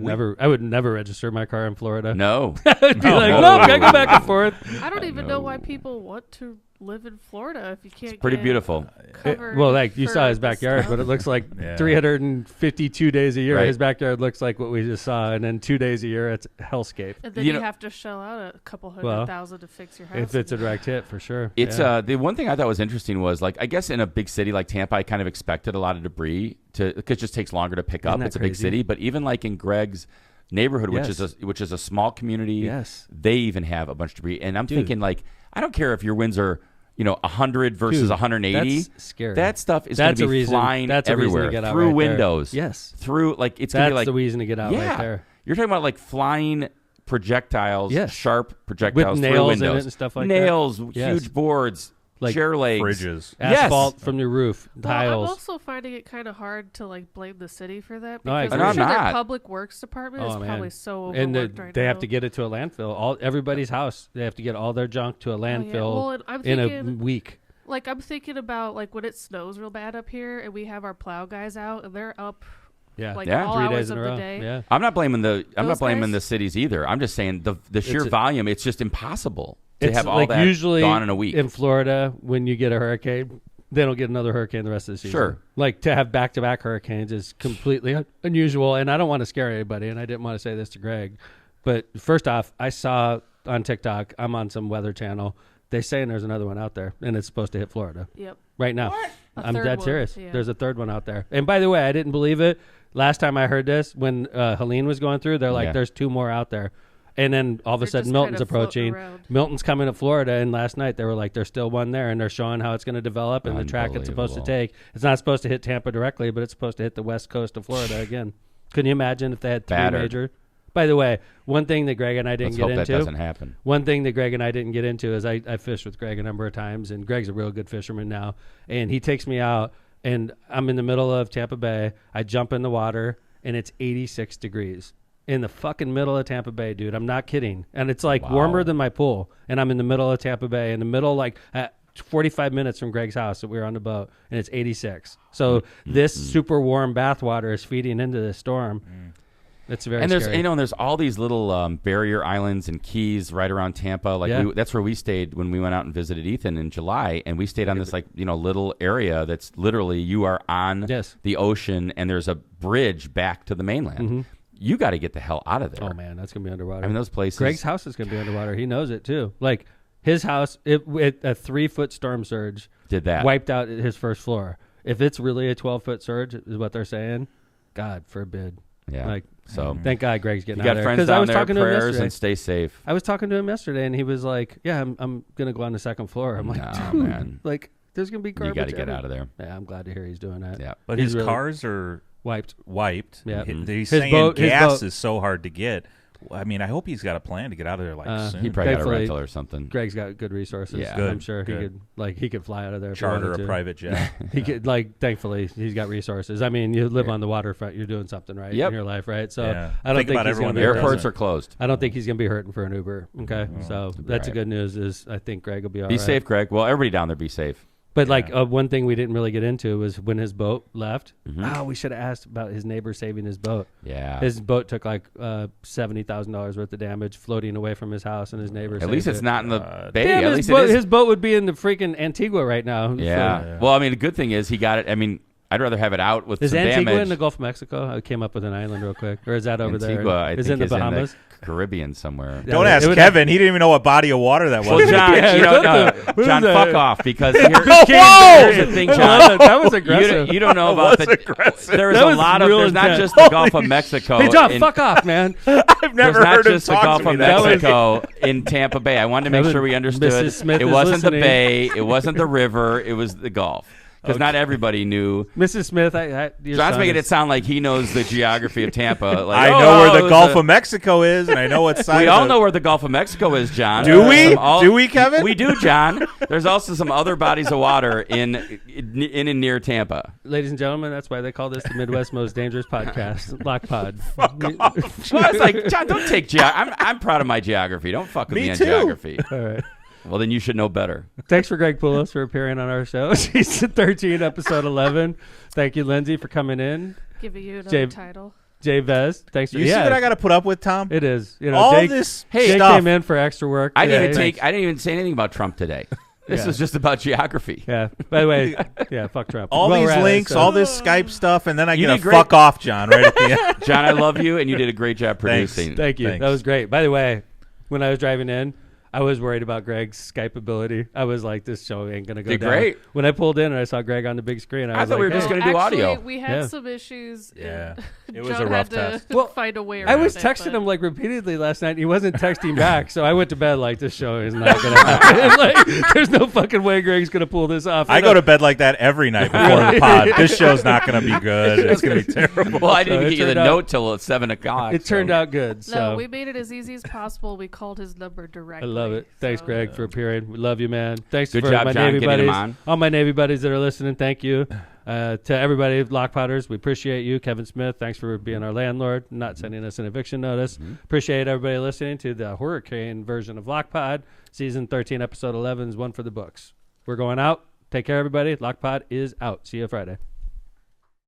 [SPEAKER 1] would never register my car in Florida.
[SPEAKER 2] No,
[SPEAKER 1] I'd be no, I go back and forth.
[SPEAKER 3] I don't even know why people want to live in Florida if you can't.
[SPEAKER 2] It's pretty beautiful.
[SPEAKER 1] Well, like you saw his backyard, but it looks like 352 days a year.
[SPEAKER 2] Right.
[SPEAKER 1] His backyard looks like what we just saw, and then 2 days a year it's hellscape.
[SPEAKER 3] And then you have to shell out a couple $100,000 to fix your house.
[SPEAKER 1] If it's a direct hit, for sure.
[SPEAKER 2] It's the one thing I thought was interesting was, like, I guess in a big city like Tampa, I kind of expected a lot of debris because it just takes longer to pick up. It's a big city, but even like in Greg's neighborhood, which is a small community, they even have a bunch of debris. And I'm thinking, like, I don't care if your winds are 100 versus 180.
[SPEAKER 1] That's scary.
[SPEAKER 2] That stuff is going to be flying everywhere through windows.
[SPEAKER 1] Yes,
[SPEAKER 2] through like it's going to be like
[SPEAKER 1] the reason to get out right there.
[SPEAKER 2] You're talking about like flying projectiles, sharp projectiles
[SPEAKER 1] with
[SPEAKER 2] through
[SPEAKER 1] nails
[SPEAKER 2] windows,
[SPEAKER 1] in it and stuff like
[SPEAKER 2] nails,
[SPEAKER 1] that.
[SPEAKER 2] huge boards. Like chair legs,
[SPEAKER 4] fridges,
[SPEAKER 1] asphalt from the roof, tiles.
[SPEAKER 3] I'm also finding it kind of hard to like blame the city for that
[SPEAKER 1] No,
[SPEAKER 3] because I'm sure their public works department is probably so overworked right now.
[SPEAKER 1] They have to get it to a landfill. Everybody's house, they have to get all their junk to a landfill in a week.
[SPEAKER 3] Like I'm thinking about like when it snows real bad up here, and we have our plow guys out, and they're up. Like all
[SPEAKER 1] 3
[SPEAKER 3] hours
[SPEAKER 1] days in
[SPEAKER 3] of
[SPEAKER 1] a
[SPEAKER 3] the
[SPEAKER 1] row.
[SPEAKER 3] day.
[SPEAKER 1] Yeah.
[SPEAKER 2] I'm not blaming the cities either. I'm just saying the sheer volume. It's just impossible to have all that
[SPEAKER 1] usually
[SPEAKER 2] gone in a week.
[SPEAKER 1] In Florida, when you get a hurricane, they don't get another hurricane the rest of the season.
[SPEAKER 2] Sure.
[SPEAKER 1] Like to have back-to-back hurricanes is completely unusual, and I don't want to scare anybody, and I didn't want to say this to Greg. But first off, I saw on TikTok, I'm on some weather channel, they're saying there's another one out there, and it's supposed to hit Florida.
[SPEAKER 3] Yep.
[SPEAKER 1] Right now.
[SPEAKER 3] What?
[SPEAKER 1] I'm dead serious.
[SPEAKER 3] Yeah.
[SPEAKER 1] There's a third one out there. And by the way, I didn't believe it. Last time I heard this, when Helene was going through, they're like, there's 2 more out there. And then all of a sudden, Milton's approaching. Milton's coming to Florida, and last night they were like, there's still one there, and they're showing how it's going to develop and the track it's supposed to take. It's not supposed to hit Tampa directly, but it's supposed to hit the west coast of Florida again. Can you imagine if they had 3 major? By the way, one thing that Greg and I didn't get into.
[SPEAKER 2] Let's hope that doesn't happen.
[SPEAKER 1] One thing that Greg and I didn't get into is I fished with Greg a number of times, and Greg's a real good fisherman now, and he takes me out, and I'm in the middle of Tampa Bay. I jump in the water, and it's 86 degrees. In the fucking middle of Tampa Bay, dude. I'm not kidding. And it's like warmer than my pool. And I'm in the middle of Tampa Bay, in the middle, like at 45 minutes from Greg's house that we were on the boat, and it's 86. So this super warm bath water is feeding into this storm. It's very scary.
[SPEAKER 2] And there's all these little barrier islands and keys right around Tampa. Like that's where we stayed when we went out and visited Ethan in July, and we stayed on this little area that's literally you are on the ocean, and there's a bridge back to the mainland.
[SPEAKER 1] Mm-hmm.
[SPEAKER 2] You got to get the hell out of there.
[SPEAKER 1] Oh man, that's gonna be underwater.
[SPEAKER 2] I mean, those places.
[SPEAKER 1] Greg's house is gonna be underwater. He knows it too. Like his house, a 3-foot storm surge wiped out his first floor. If it's really a 12-foot surge, is what they're saying. God forbid.
[SPEAKER 2] Yeah. So
[SPEAKER 1] thank God Greg's getting
[SPEAKER 2] out
[SPEAKER 1] of there.
[SPEAKER 2] Friends down there, prayers, and stay safe.
[SPEAKER 1] I was talking to him yesterday, and he was like, "Yeah, I'm gonna go on the second floor." I'm like, "Dude, man, like there's gonna be garbage."
[SPEAKER 2] You got to get out of there.
[SPEAKER 1] Yeah, I'm glad to hear he's doing that.
[SPEAKER 2] Yeah,
[SPEAKER 4] but his cars are
[SPEAKER 1] wiped.
[SPEAKER 4] Yeah, he's saying gas is so hard to get. I mean, I hope he's got a plan to get out of there soon.
[SPEAKER 2] He probably got a rental or something.
[SPEAKER 1] Greg's got good resources.
[SPEAKER 4] Yeah,
[SPEAKER 1] I'm sure he could fly out of there.
[SPEAKER 4] Charter a private jet.
[SPEAKER 1] He could thankfully he's got resources. I mean, you live on the waterfront, you're doing something right in your life, right? So I don't think he's going to be
[SPEAKER 2] airports are closed.
[SPEAKER 1] I don't think he's going to be hurting for an Uber. Okay, so that's the good news. Is I think Greg will be all right.
[SPEAKER 2] Be safe, Greg. Well, everybody down there, be safe.
[SPEAKER 1] But one thing we didn't really get into was when his boat left. We should have asked about his neighbor saving his boat.
[SPEAKER 2] Yeah,
[SPEAKER 1] his boat took like $70,000 worth of damage floating away from his house, and his neighbor.
[SPEAKER 2] At least it's not in the bay.
[SPEAKER 1] Damn,
[SPEAKER 2] at least
[SPEAKER 1] his boat would be in the freaking Antigua right now.
[SPEAKER 2] Yeah. Well, I mean, the good thing is he got it. I mean, I'd rather have it out with some
[SPEAKER 1] Antigua
[SPEAKER 2] damage.
[SPEAKER 1] in the Gulf of Mexico? I came up with an island real quick. Or is that over
[SPEAKER 2] Antigua,
[SPEAKER 1] there?
[SPEAKER 2] I
[SPEAKER 1] is
[SPEAKER 2] think
[SPEAKER 1] in the Bahamas?
[SPEAKER 2] In the Caribbean somewhere.
[SPEAKER 4] Don't ask Kevin. He didn't even know what body of water that was.
[SPEAKER 2] Well, John, John, fuck off. Because here's the thing, John.
[SPEAKER 1] That was aggressive.
[SPEAKER 2] You don't know about There's a lot of. There's not just the Gulf of Mexico.
[SPEAKER 1] Hey, John, fuck off, man.
[SPEAKER 4] I've never heard him talk to me.
[SPEAKER 2] There's not just the Gulf of Mexico in Tampa Bay. I wanted to make sure we understood. It wasn't the bay. It wasn't the river. It was the Gulf. Because not everybody knew.
[SPEAKER 1] Mrs. Smith,
[SPEAKER 2] John's making it sound like he knows the geography of Tampa. Like,
[SPEAKER 4] I know where the Gulf of Mexico is, and I know what side.
[SPEAKER 2] We all know where the Gulf of Mexico is, John.
[SPEAKER 4] Do we? Do we, Kevin?
[SPEAKER 2] We do, John. There's also some other bodies of water in and near Tampa.
[SPEAKER 1] Ladies and gentlemen, that's why they call this the Midwest's most dangerous podcast, Lock Pod.
[SPEAKER 2] Well, it's like, John, don't take geography. I'm proud of my geography. Don't fuck with me on geography.
[SPEAKER 1] All right.
[SPEAKER 2] Well, then you should know better.
[SPEAKER 1] Thanks for Greg Poulos for appearing on our show. Season 13, episode 11. Thank you, Lindsay, for coming in.
[SPEAKER 3] Giving you another title.
[SPEAKER 1] Jay Vez, thanks for
[SPEAKER 4] You see what I got to put up with, Tom?
[SPEAKER 1] It is.
[SPEAKER 4] All
[SPEAKER 1] Jake,
[SPEAKER 4] this
[SPEAKER 1] Jake
[SPEAKER 4] stuff.
[SPEAKER 1] came in for extra work.
[SPEAKER 2] I didn't even say anything about Trump today. This was just about geography.
[SPEAKER 1] Yeah. By the way, yeah, fuck Trump.
[SPEAKER 4] All
[SPEAKER 1] Well,
[SPEAKER 4] these
[SPEAKER 1] we're at it,
[SPEAKER 4] links,
[SPEAKER 1] so-
[SPEAKER 4] all this Skype stuff, and then I
[SPEAKER 2] You
[SPEAKER 4] get a
[SPEAKER 2] did great.
[SPEAKER 4] fuck off, John, right at the end.
[SPEAKER 2] John, I love you, and you did a great job
[SPEAKER 4] Thanks.
[SPEAKER 2] producing.
[SPEAKER 1] Thank you.
[SPEAKER 4] Thanks.
[SPEAKER 1] That was great. By the way, when I was driving in, I was worried about Greg's Skype ability. I was like, this show ain't going to go
[SPEAKER 2] Did
[SPEAKER 1] down.
[SPEAKER 2] great.
[SPEAKER 1] When I pulled in and I saw Greg on the big screen, I was
[SPEAKER 2] thought
[SPEAKER 1] like,
[SPEAKER 2] we were just
[SPEAKER 1] oh.
[SPEAKER 2] going to do
[SPEAKER 3] Actually,
[SPEAKER 2] audio.
[SPEAKER 3] we had
[SPEAKER 1] Yeah.
[SPEAKER 3] some issues.
[SPEAKER 4] Yeah.
[SPEAKER 3] and
[SPEAKER 4] It was
[SPEAKER 3] John
[SPEAKER 4] a rough
[SPEAKER 3] had to
[SPEAKER 4] test.
[SPEAKER 1] Well,
[SPEAKER 3] find a way around
[SPEAKER 1] I was
[SPEAKER 3] it,
[SPEAKER 1] texting
[SPEAKER 3] but-
[SPEAKER 1] him like repeatedly last night. And he wasn't texting back, so I went to bed like this show is not going to happen. Like, there's no fucking way Greg's going to pull this off.
[SPEAKER 4] I go to bed like that every night before the pod. This show's not going to be good. It's going to be terrible.
[SPEAKER 2] Well, I didn't
[SPEAKER 1] So
[SPEAKER 2] even
[SPEAKER 1] it
[SPEAKER 2] get you the
[SPEAKER 1] turned out-
[SPEAKER 2] note till 7 o'clock.
[SPEAKER 1] It turned out good.
[SPEAKER 3] No,
[SPEAKER 1] So
[SPEAKER 3] we made it as easy as possible. We called his number
[SPEAKER 1] I
[SPEAKER 3] directly.
[SPEAKER 1] love it. Thanks,
[SPEAKER 3] so-
[SPEAKER 1] Greg, for appearing. We love you, man. Thanks
[SPEAKER 2] Good
[SPEAKER 1] for
[SPEAKER 2] job,
[SPEAKER 1] my
[SPEAKER 2] John,
[SPEAKER 1] Navy
[SPEAKER 2] getting him
[SPEAKER 1] buddies.
[SPEAKER 2] on.
[SPEAKER 1] All my Navy buddies that are listening, thank you. To everybody, Lock Potters, we appreciate you. Kevin Smith, thanks for being our landlord, not sending us an eviction notice. Appreciate everybody listening to the Hurricane version of Lock Pod. Season 13, Episode 11 is one for the books. We're going out. Take care, everybody. Lock Pod is out. See you Friday.